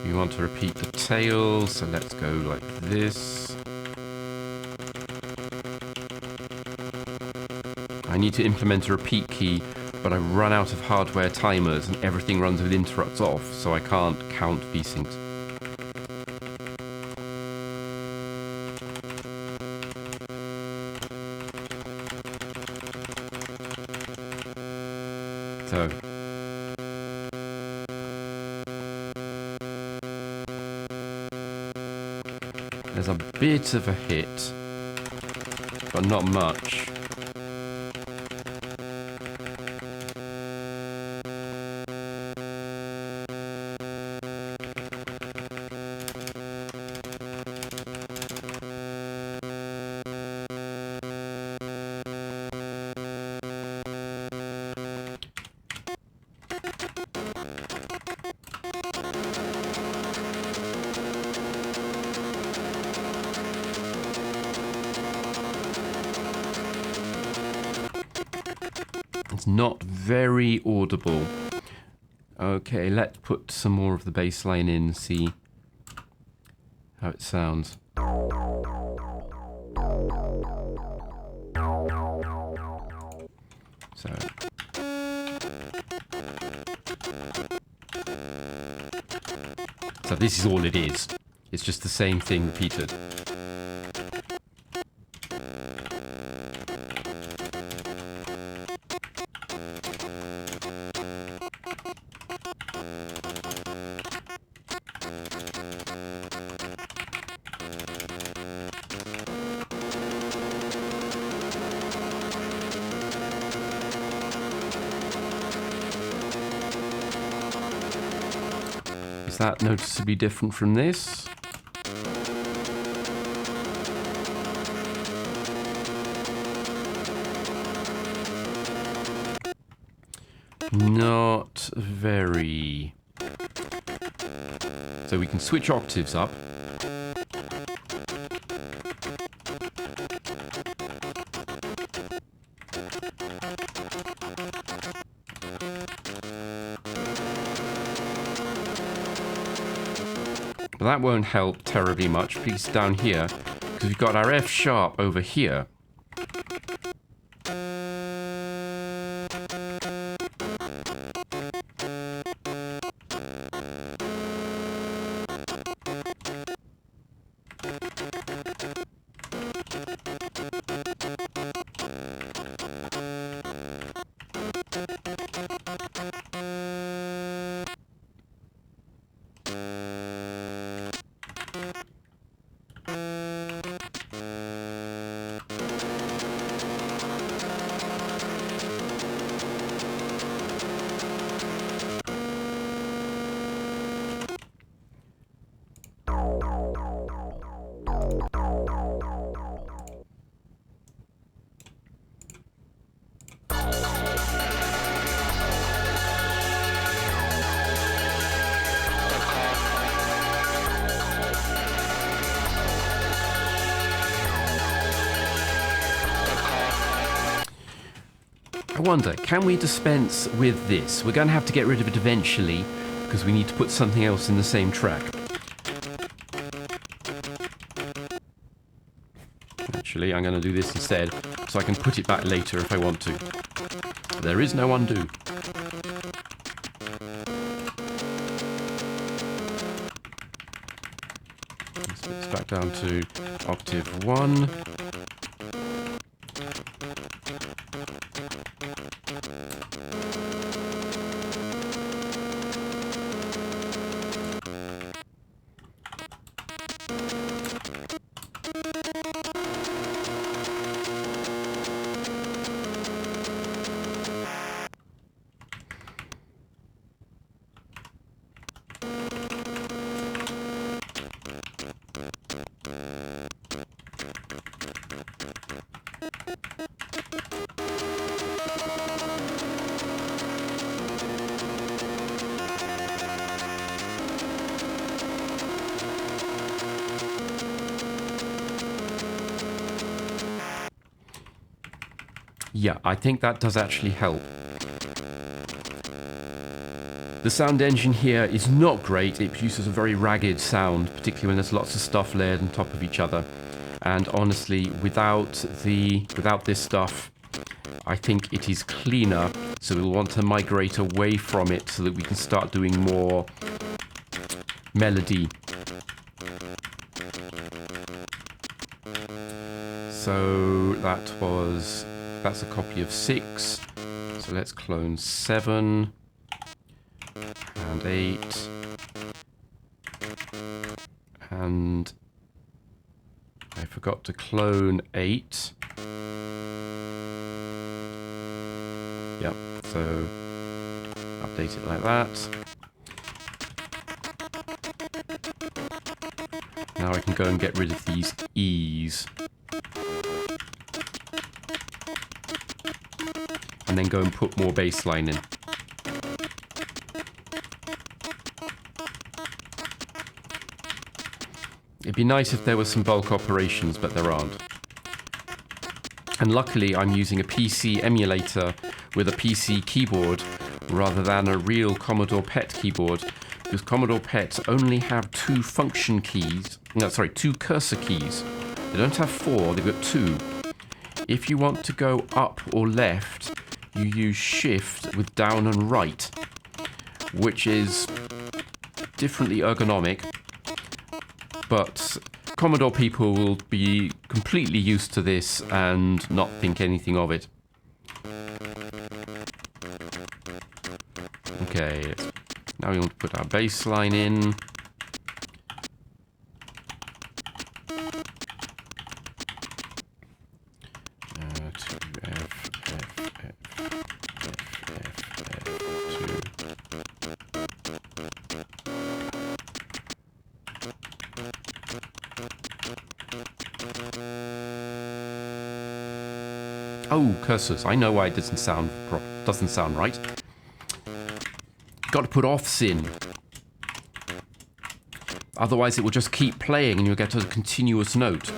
we want to repeat the tail, so let's go like this. I need to implement a repeat key, but I run out of hardware timers and everything runs with interrupts off, so I can't count V-syncs. So there's a bit of a hit, but not much. It's not very audible. Okay, let's put some more of the bass line in and see how it sounds. So this is all it is. It's just the same thing repeated. Is that noticeably different from this? Not very. So we can switch octaves up. But that won't help terribly much because down here, because we've got our F sharp over here. I wonder, can we dispense with this? We're going to have to get rid of it eventually because we need to put something else in the same track. Actually, I'm going to do this instead so I can put it back later if I want to. There is no undo. It's back down to octave 1. Yeah, I think that does actually help. The sound engine here is not great. It produces a very ragged sound, particularly when there's lots of stuff layered on top of each other. And honestly, without this stuff, I think it is cleaner. So we'll want to migrate away from it so that we can start doing more melody. So that's a copy of 6. So let's clone 7 and 8 and I forgot to clone 8. Yep, so update it like that. Now I can go and get rid of these E's. And then go and put more bass line in. It'd be nice if there were some bulk operations, but there aren't. And luckily I'm using a PC emulator with a PC keyboard rather than a real Commodore PET keyboard, because Commodore PET only have 2 function keys, no, sorry, 2 cursor keys. They don't have 4, they've got 2. If you want to go up or left, you use shift with down and right, which is differently ergonomic, but Commodore people will be completely used to this and not think anything of it. Okay, now we want to put our bass line in. Oh, cursors. I know why it doesn't sound right. Got to put offs in. Otherwise it will just keep playing and you'll get a continuous note.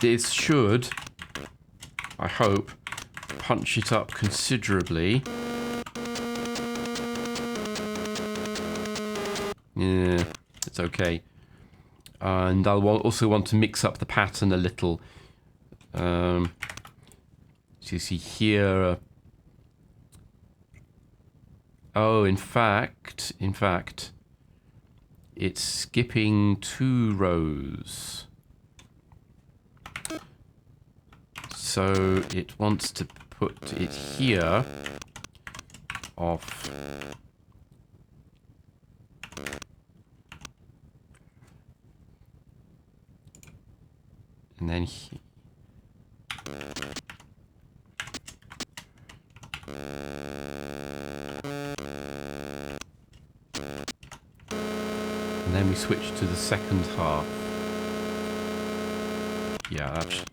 This should, I hope, punch it up considerably. Yeah, it's okay. And I'll also want to mix up the pattern a little. So you see here. Oh, in fact, it's skipping 2 rows. So it wants to put it here off. And then we switch to the second half. Yeah, that's...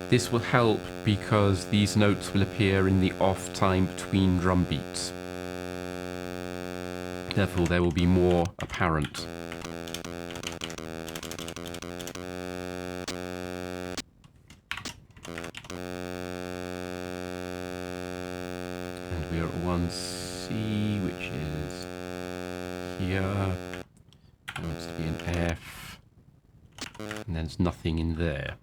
This will help because these notes will appear in the off time between drum beats. Therefore, there will be more apparent. And we are at 1C, which is here. There wants to be an F. And there's nothing in there.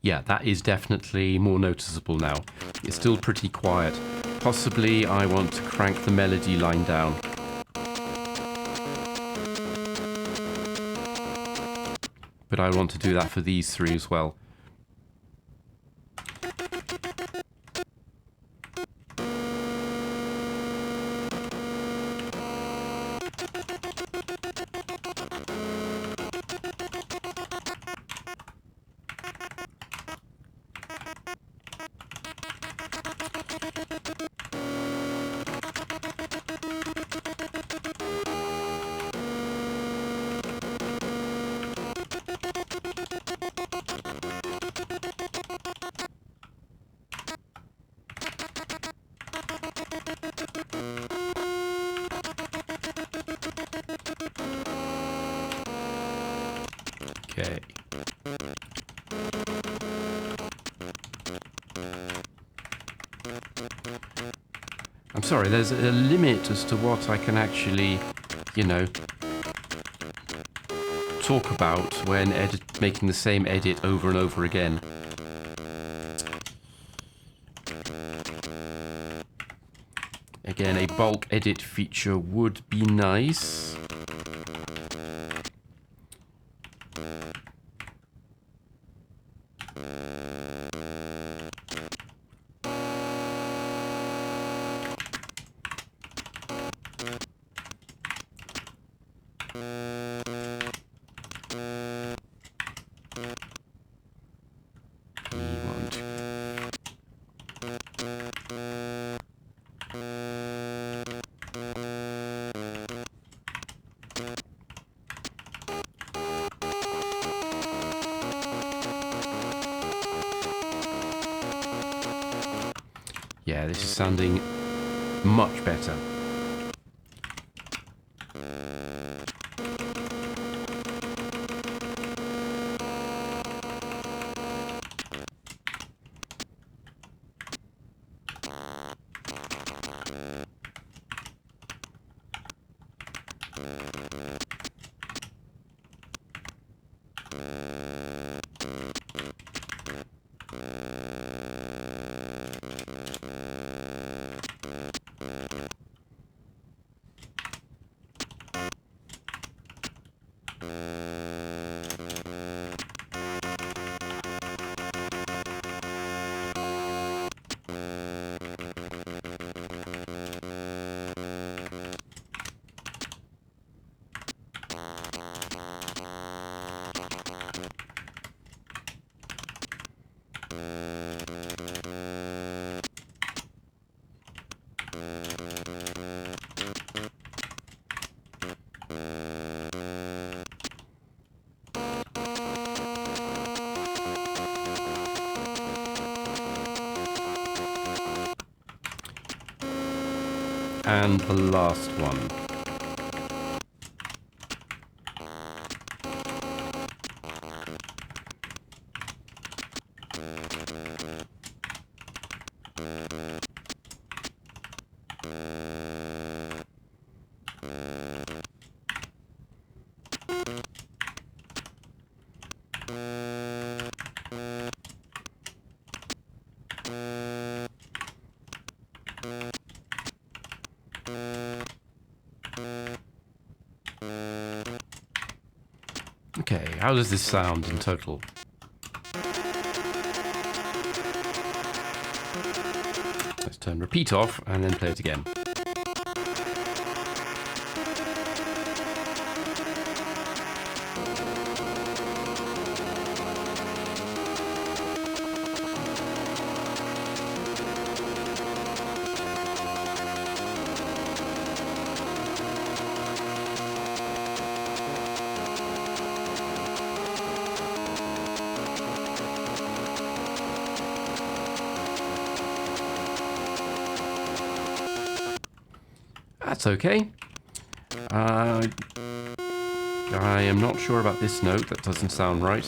Yeah, that is definitely more noticeable now. It's still pretty quiet. Possibly I want to crank the melody line down. But I want to do that for these three as well. Okay. I'm sorry, there's a limit as to what I can actually, you know, talk about when making the same edit over and over again. Again, a bulk edit feature would be nice. Yeah, this is sounding much better. And the last one. Okay, how does this sound in total? Let's turn repeat off and then play it again. That's okay. I am not sure about this note. That doesn't sound right.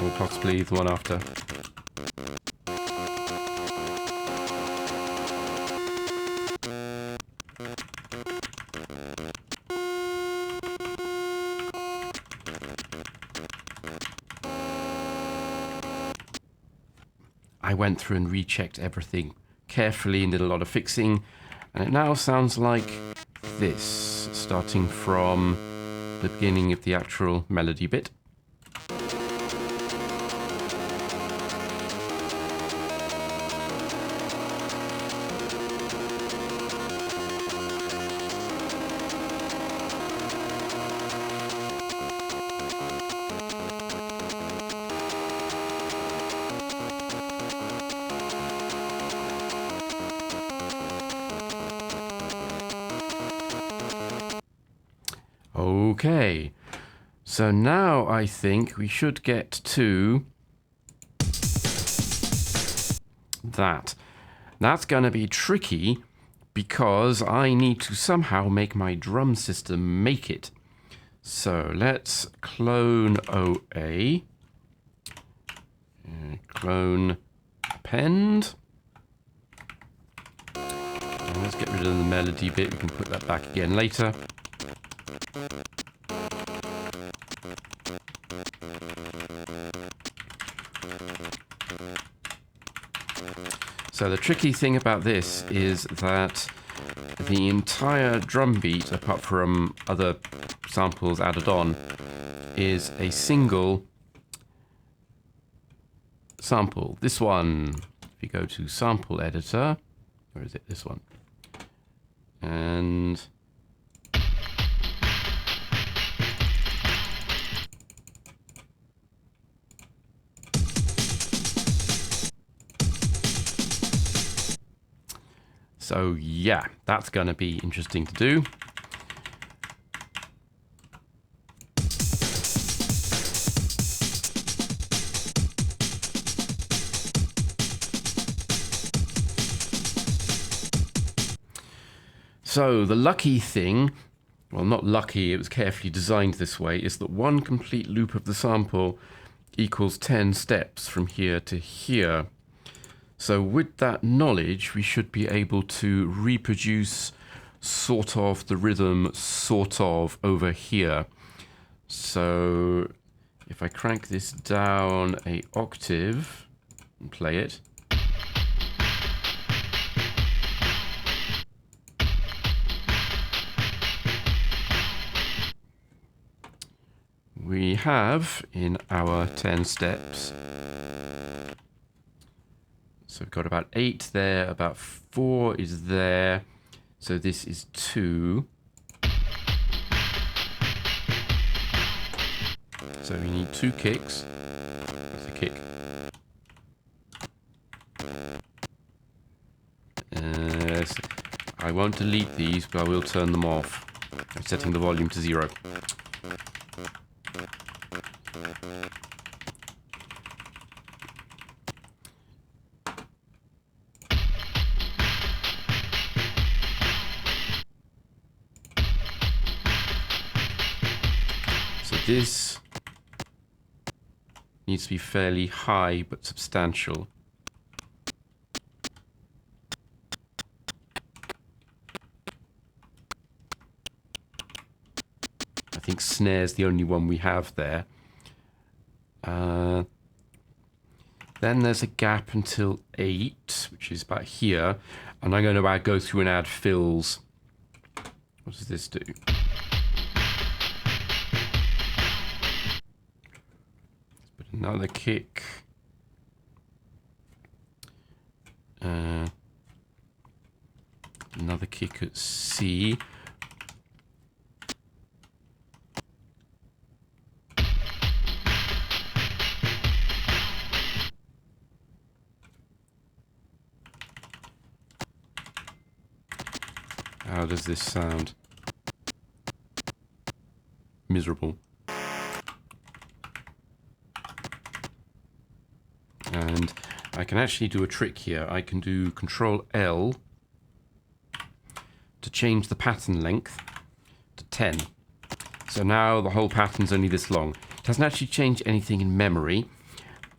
Or possibly the one after. I went through and rechecked everything carefully and did a lot of fixing, and it now sounds like this, starting from the beginning of the actual melody bit. Okay, so now I think we should get to that. That's going to be tricky because I need to somehow make my drum system make it. So let's clone OA, clone append. And let's get rid of the melody bit. We can put that back again later. So the tricky thing about this is that the entire drum beat, apart from other samples added on, is a single sample. This one, if you go to sample editor, where is it? This one. And so yeah, that's going to be interesting to do. So the lucky thing, well, not lucky, it was carefully designed this way, is that one complete loop of the sample equals 10 steps from here to here. So with that knowledge, we should be able to reproduce sort of the rhythm sort of over here. So if I crank this down an octave and play it, we have in our 10 steps, so we've got about 8 there, about 4 is there, so this is 2. So we need 2 kicks. That's a kick. I won't delete these, but I will turn them off. I'm setting the volume to 0. So this needs to be fairly high but substantial. I think snare's the only one we have there. Then there's a gap until 8, which is about here. And I'm going to go through and add fills. What does this do? Let's put another kick. Another kick at C. How does this sound? Miserable. And I can actually do a trick here. I can do Control L to change the pattern length to 10. So now the whole pattern's only this long. It doesn't actually change anything in memory,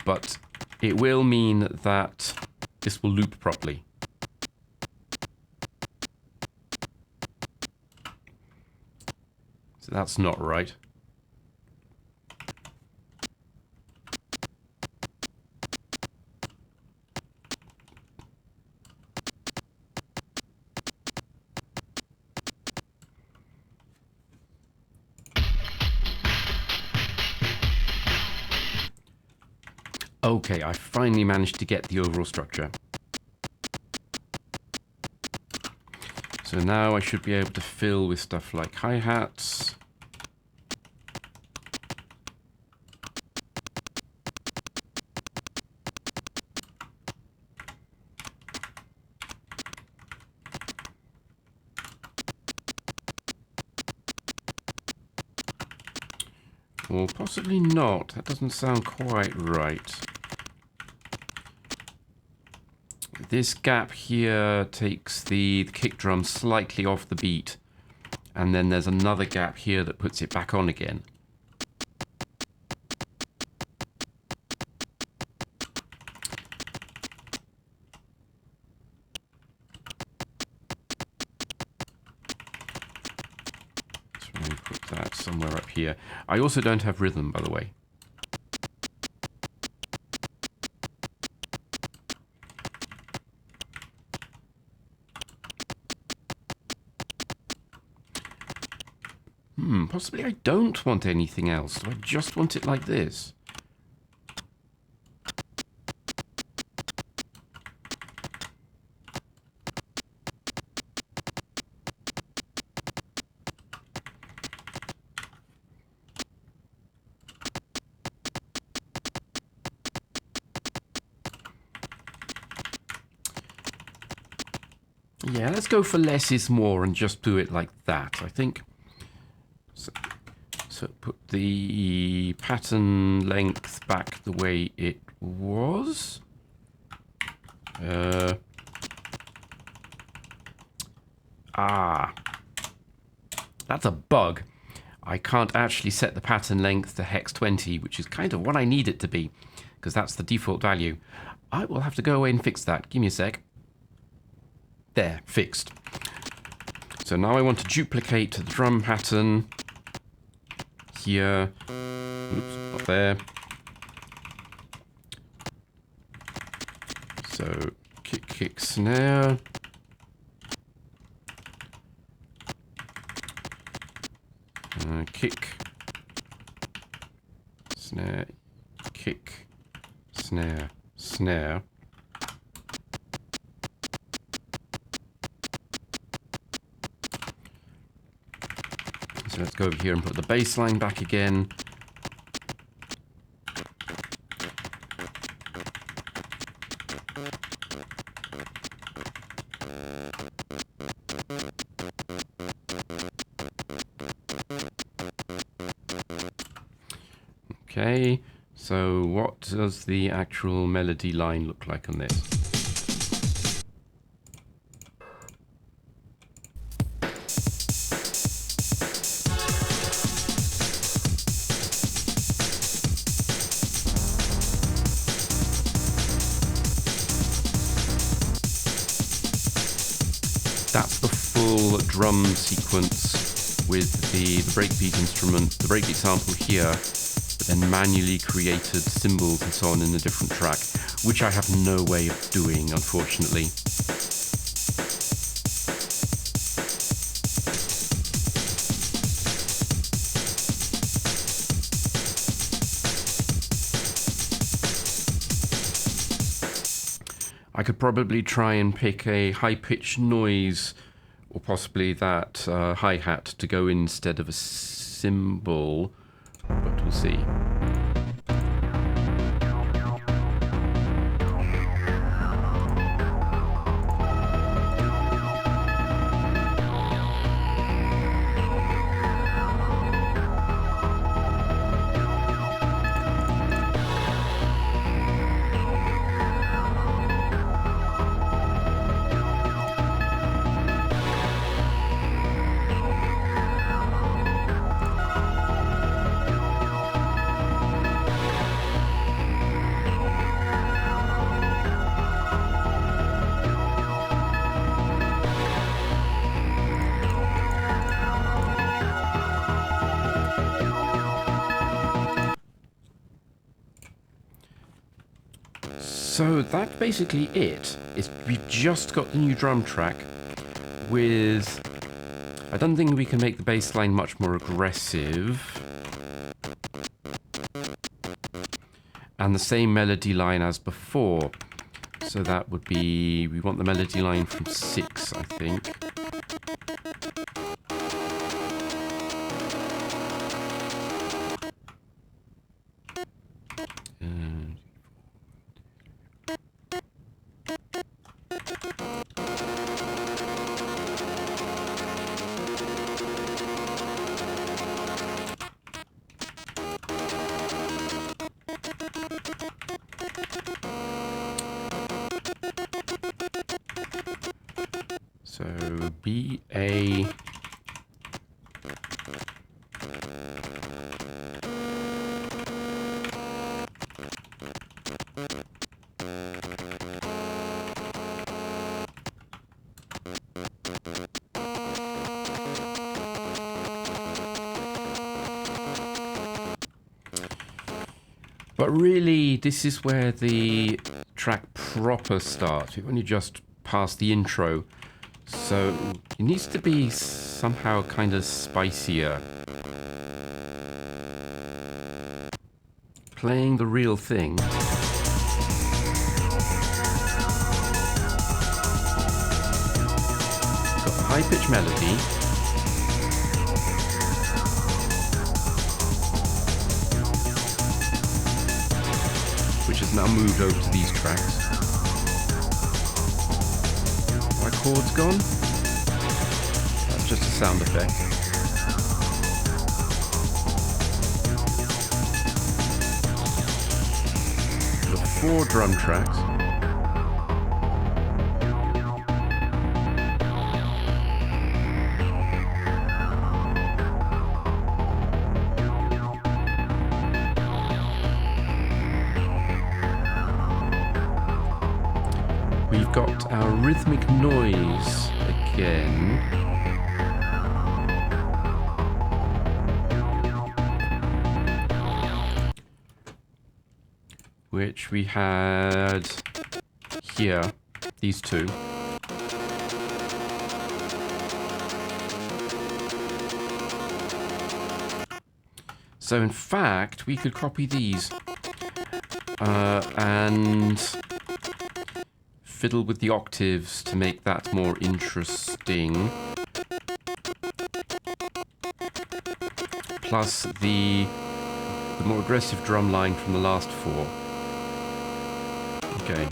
but it will mean that this will loop properly. So that's not right. Okay, I finally managed to get the overall structure. So now I should be able to fill with stuff like hi-hats. Or possibly not. That doesn't sound quite right. This gap here takes the kick drum slightly off the beat, and then there's another gap here that puts it back on again. Let's really put that somewhere up here. I also don't have rhythm, by the way. Possibly I don't want anything else. Do I just want it like this? Yeah, let's go for less is more and just do it like that, I think. So put the pattern length back the way it was. That's a bug. I can't actually set the pattern length to hex 20, which is kind of what I need it to be, because that's the default value. I will have to go away and fix that. Give me a sec. There, fixed. So now I want to duplicate the drum pattern here. Oops, not there. So kick, kick, snare. Kick, snare, kick, snare, snare. So let's go over here and put the bass line back again. Okay, so what does the actual melody line look like on this? That's the full drum sequence with the breakbeat instrument, the breakbeat sample here, but then manually created cymbals and so on in a different track, which I have no way of doing, unfortunately. I could probably try and pick a high-pitched noise, or possibly that hi-hat to go instead of a cymbal, but we'll see. So that's basically it. We've just got the new drum track with... I don't think we can make the bass line much more aggressive. And the same melody line as before. So that would be... We want the melody line from 6, I think. So B, A... But really, this is where the track proper starts. We've only just passed the intro. So it needs to be somehow kind of spicier. Playing the real thing. Got the high-pitched melody. Which has now moved over to these tracks. My chord's gone. That's just a sound effect. The 4 drum tracks. We've got our rhythmic noise again. Which we had here, these two. So in fact, we could copy these and fiddle with the octaves to make that more interesting. Plus the more aggressive drum line from the last 4. Okay.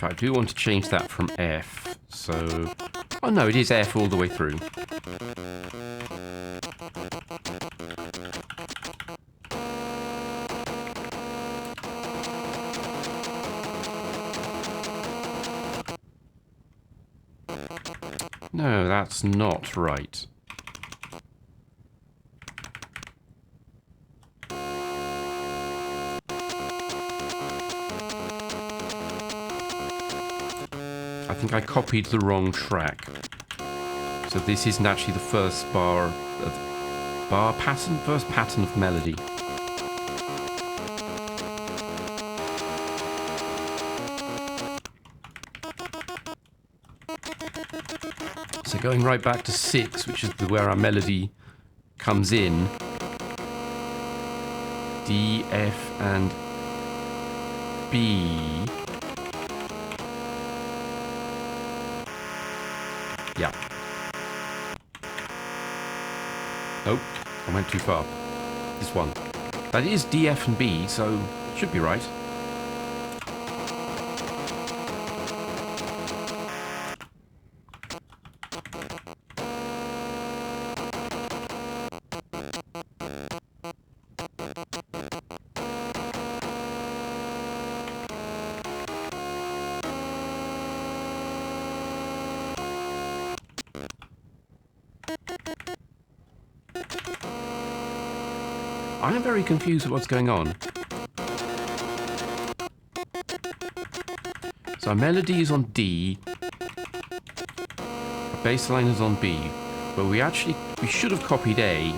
I do want to change that from F, so... Oh no, it is F all the way through. No, that's not right. I think I copied the wrong track. So this isn't actually the first bar pattern, first pattern of melody. So going right back to 6, which is where our melody comes in. D, F, and B. Yeah. Nope, I went too far. This one. That is D, F, and B, so it should be right. I am very confused with what's going on. So our melody is on D, our bass line is on B, but we should have copied A.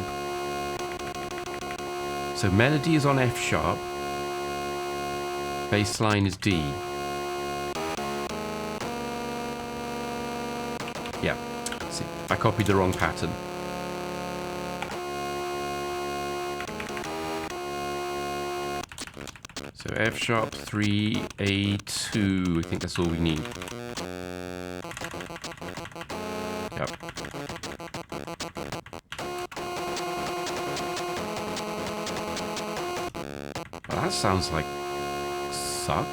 So melody is on F sharp, bass line is D. Yeah, see, I copied the wrong pattern. So F sharp 3, A2, I think that's all we need. Yep. Well, that sounds like suck.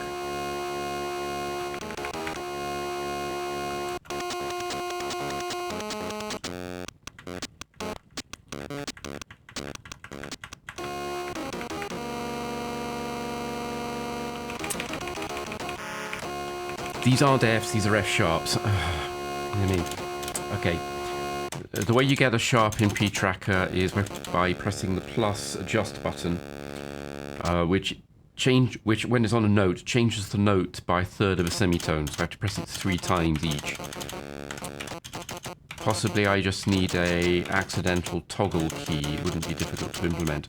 These aren't Fs, these are F sharps. Okay. The way you get a sharp in P Tracker is by pressing the plus adjust button, which when it's on a note changes the note by a third of a semitone. So I have to press it 3 times each. Possibly I just need a accidental toggle key. It wouldn't be difficult to implement.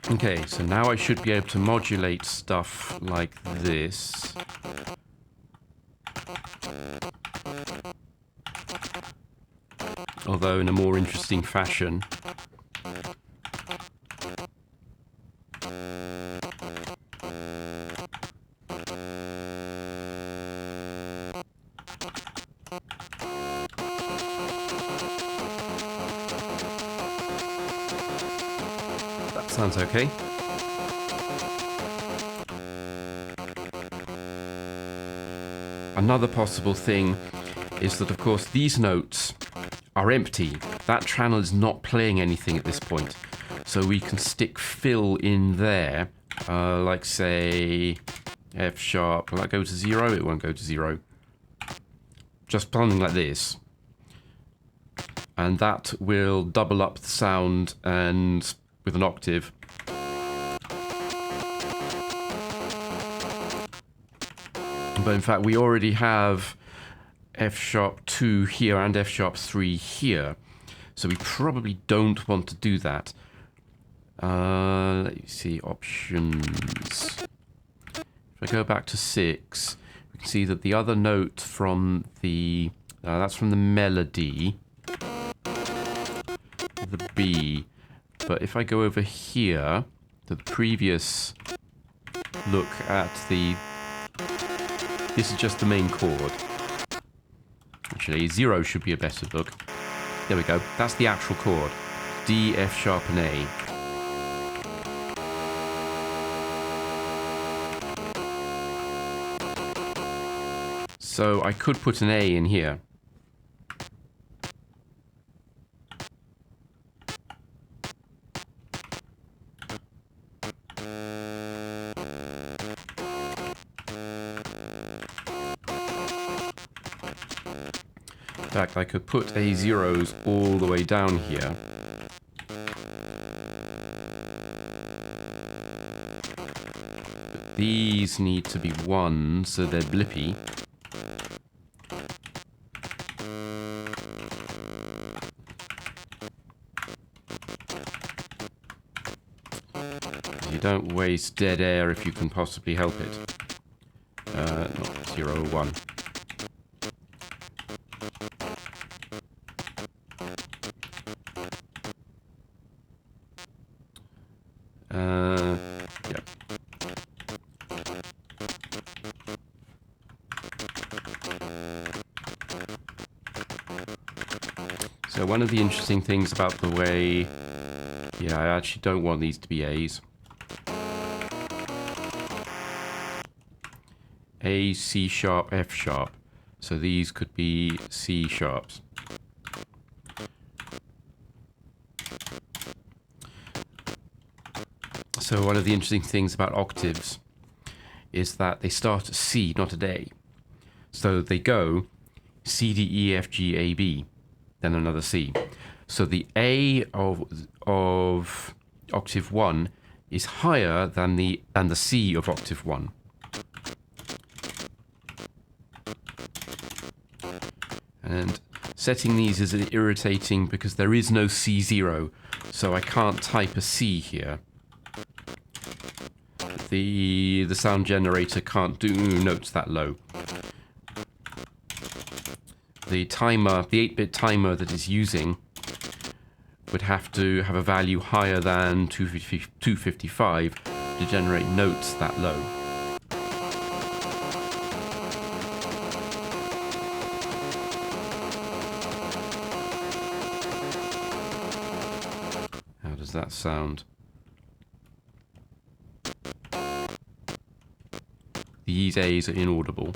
Okay, so now I should be able to modulate stuff like this. Although in a more interesting fashion. Sounds okay. Another possible thing is that, of course, these notes are empty. That channel is not playing anything at this point. So we can stick fill in there, like, say, F sharp. Will that go to 0? It won't go to 0. Just something like this. And that will double up the sound and with an octave. But in fact, we already have F sharp 2 here and F sharp 3 here. So we probably don't want to do that. Let me see, options. If I go back to 6, we can see that the other note from the, that's from the melody, the B. But if I go over here to the previous look at the, this is just the main chord. Actually, 0 should be a better look. There we go. That's the actual chord. D, F sharp, and A. So I could put an A in here. In fact, I could put A zeros all the way down here. But these need to be 1s, so they're blippy. You don't waste dead air if you can possibly help it. Not 0 or 1. Yeah. So one of the interesting things about the way, yeah, I actually don't want these to be A's. A, C sharp, F sharp. So these could be C sharps. So one of the interesting things about octaves is that they start at C, not at A. So they go C, D, E, F, G, A, B, then another C. So the A of octave 1 is higher than the C of octave 1. And setting these is irritating because there is no C0, so I can't type a C here. The sound generator can't do notes that low. The timer, the 8-bit timer that it's using, would have to have a value higher than 255 to generate notes that low. How does that sound? These A's are inaudible.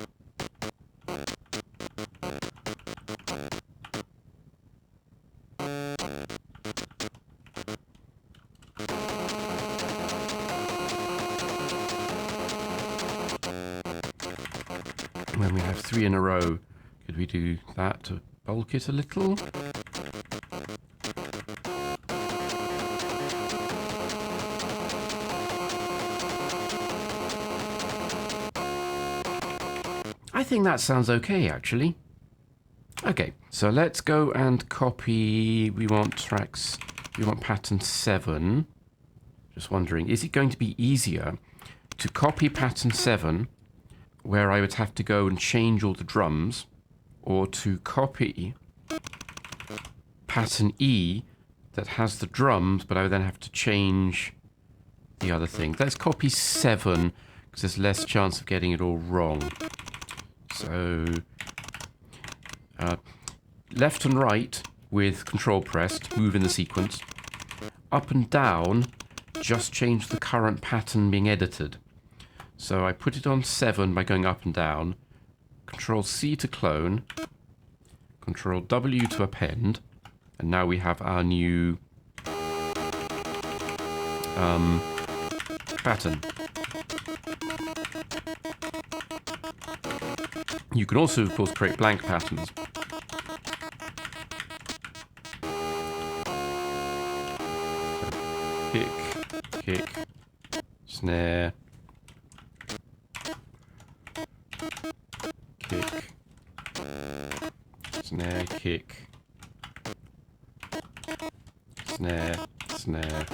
When we have 3 in a row, could we do that to bulk it a little? I think that sounds okay, actually. Okay, so let's go and copy. We want pattern 7. Just wondering, is it going to be easier to copy pattern 7, where I would have to go and change all the drums, or to copy pattern E that has the drums, but I would then have to change the other thing? Let's copy 7, because there's less chance of getting it all wrong. So left and right with control pressed, move in the sequence. Up and down, just change the current pattern being edited. So I put it on 7 by going up and down. Control C to clone. Control W to append. And now we have our new pattern. You can also, of course, create blank patterns. So, kick, snare, kick, snare, kick, snare, snare,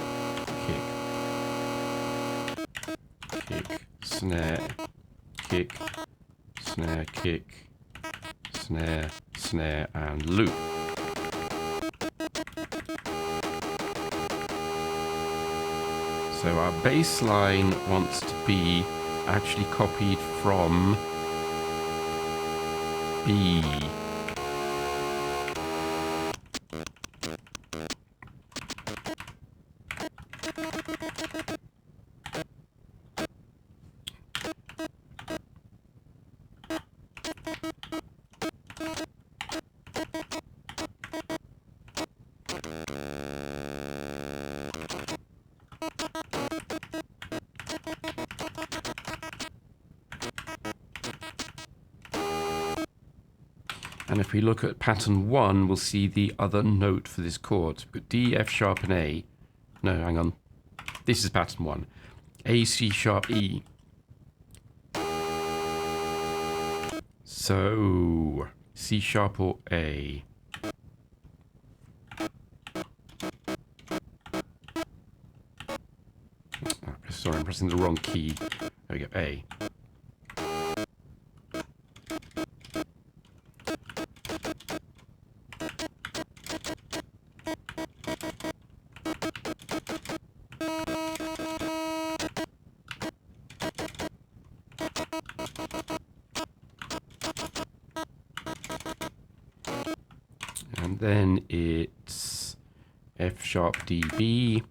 kick, snare, kick, snare, kick, snare, snare, and loop. So our bass line wants to be actually copied from B. And if we look at pattern 1, we'll see the other note for this chord. So we've got D, F sharp, and A. No, hang on. This is pattern 1. A, C sharp, E. So, C sharp or A? Oh, sorry, I'm pressing the wrong key. There we go, A. And then it's F sharp D B.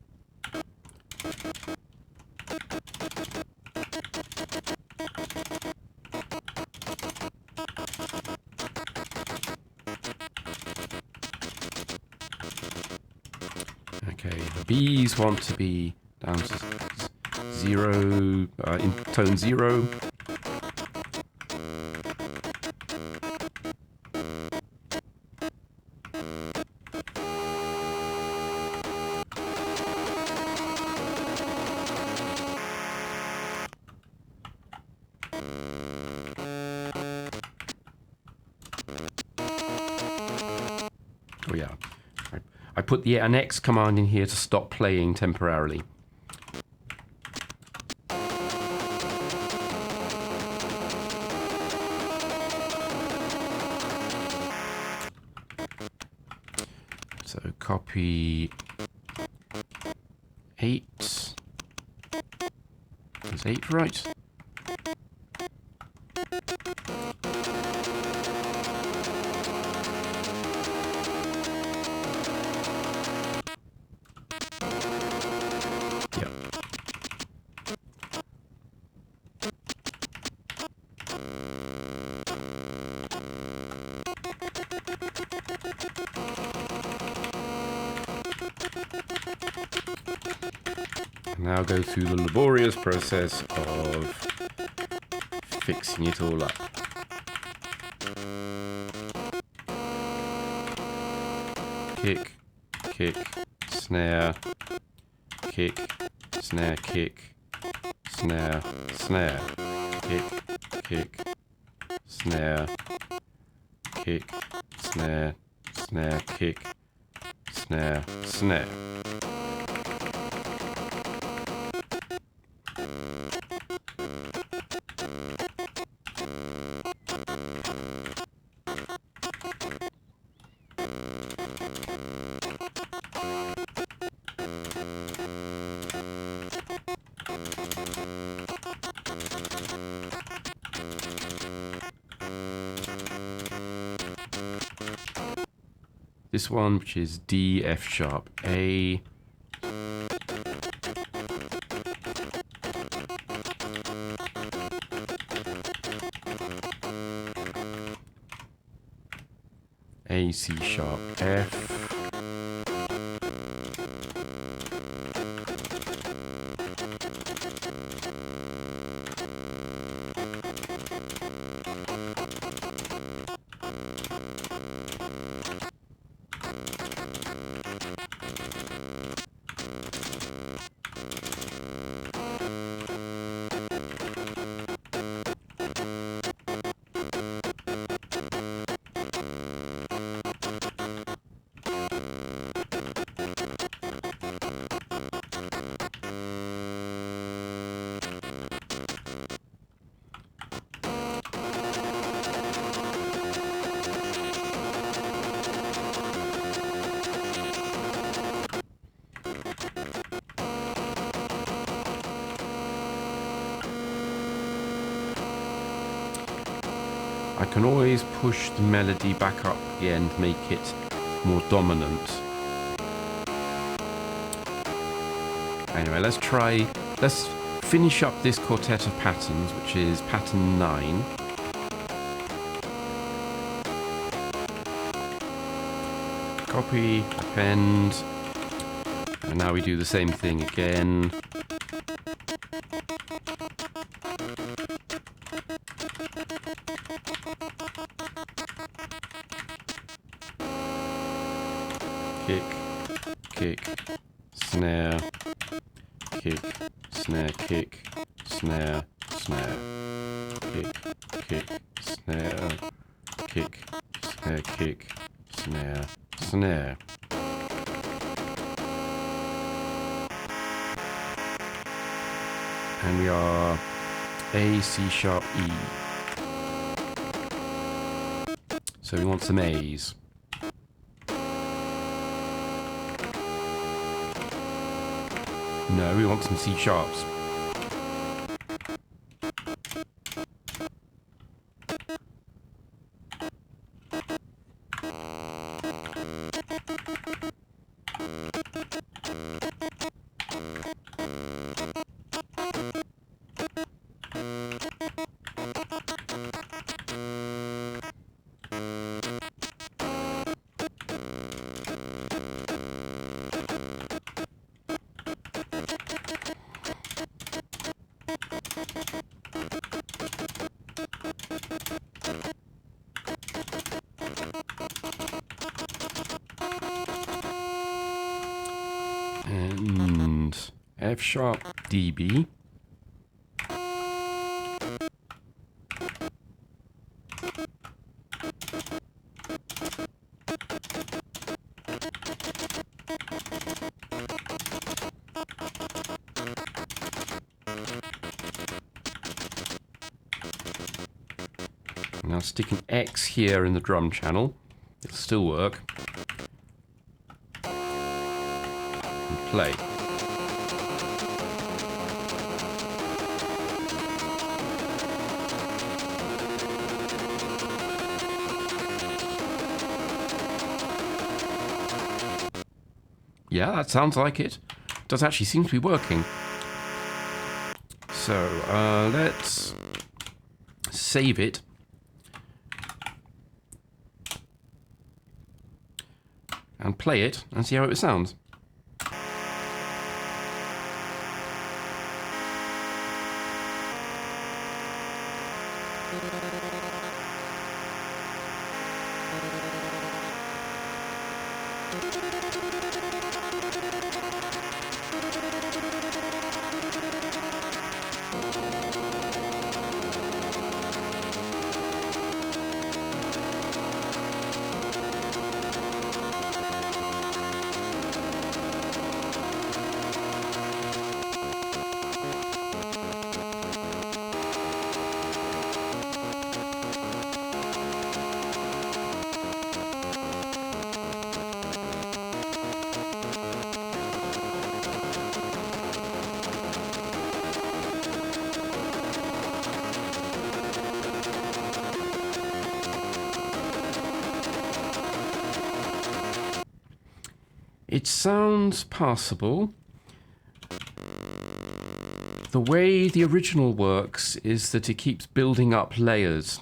Okay, the B's want to be down to 0, in tone 0. Oh yeah, I put an X command in here to stop playing temporarily. So copy 8. Is 8 right? Yep. Now go through the laborious process of fixing it all up. Kick, kick, snare, kick, snare, kick, snare, snare, kick, kick, snare, kick, snare, snare, kick, snare, snare. This one, which is D, F sharp, A. A, C sharp, F. I can always push the melody back up again to make it more dominant. Anyway, let's finish up this quartet of patterns, which is pattern 9. Copy, append, and now we do the same thing again. Kick, kick, snare, kick, snare, kick, snare, snare, kick, kick, snare, kick, snare, kick, snare, snare. And we are A, C sharp, E. So we want some A's. No, we want some C sharps. And F# dB. Now stick an X here in the drum channel. It'll still work. And play. Yeah, that sounds like it. Does actually seem to be working. So let's save it. And play it and see how it sounds. It sounds passable. The way the original works is that it keeps building up layers.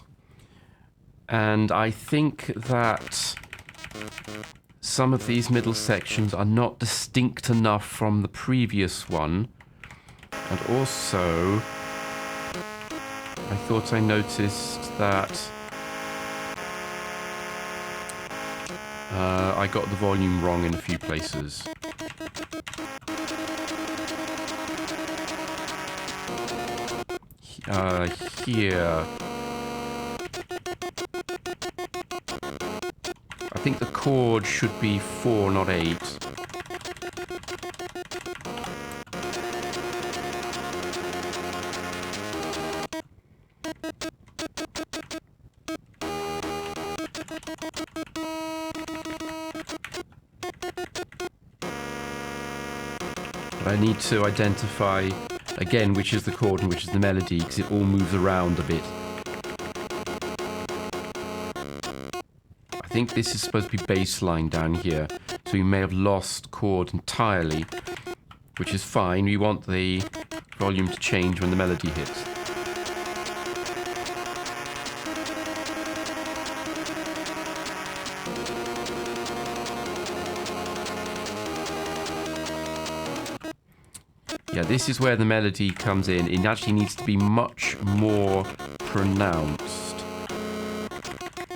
And I think that some of these middle sections are not distinct enough from the previous one. And also, I thought I noticed that I got the volume wrong in a few places. Here. I think the chord should be 4, not 8. But I need to identify again which is the chord and which is the melody, because it all moves around a bit. I think this is supposed to be bass line down here, so you may have lost chord entirely, which is fine. We want the volume to change when the melody hits. Yeah, this is where the melody comes in. It actually needs to be much more pronounced.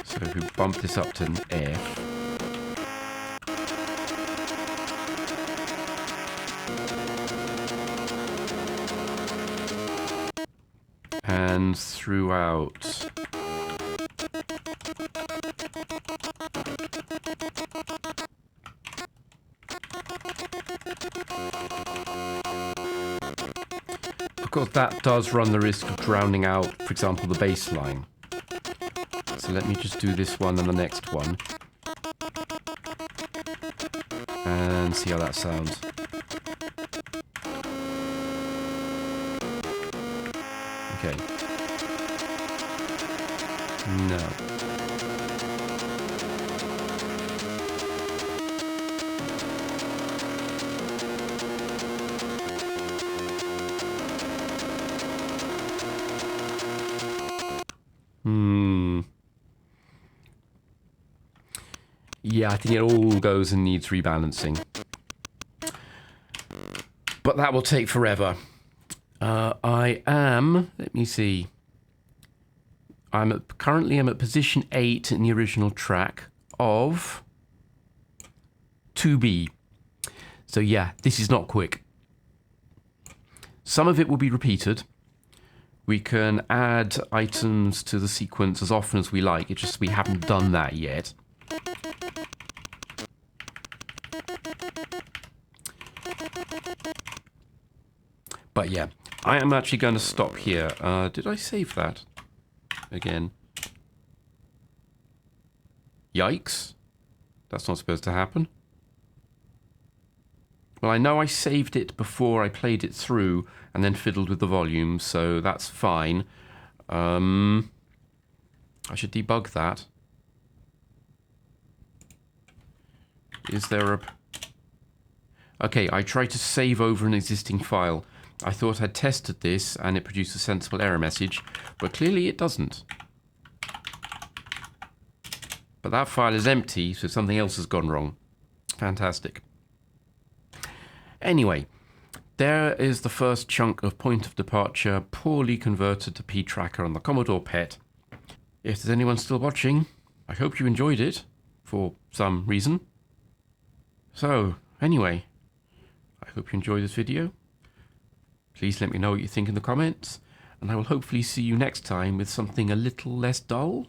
So if we bump this up to an F. And throughout. Of course, that does run the risk of drowning out, for example, the bass line. So let me just do this one and the next one. And see how that sounds. Okay. No. Yeah, I think it all goes and needs rebalancing. But that will take forever. I am, let me see. Currently I'm at position 8 in the original track of 2B. So yeah, this is not quick. Some of it will be repeated. We can add items to the sequence as often as we like. It's just we haven't done that yet. But yeah, I am actually going to stop here. Did I save that again? Yikes. That's not supposed to happen. Well, I know I saved it before I played it through and then fiddled with the volume, so that's fine. I should debug that. Is there a... Okay, I tried to save over an existing file. I thought I'd tested this and it produced a sensible error message, but clearly it doesn't. But that file is empty, so something else has gone wrong. Fantastic. Anyway, there is the first chunk of point of departure, poorly converted to P-Tracker on the Commodore PET. If there's anyone still watching, I hope you enjoyed it, for some reason. So, anyway, I hope you enjoyed this video. Please let me know what you think in the comments, and I will hopefully see you next time with something a little less dull.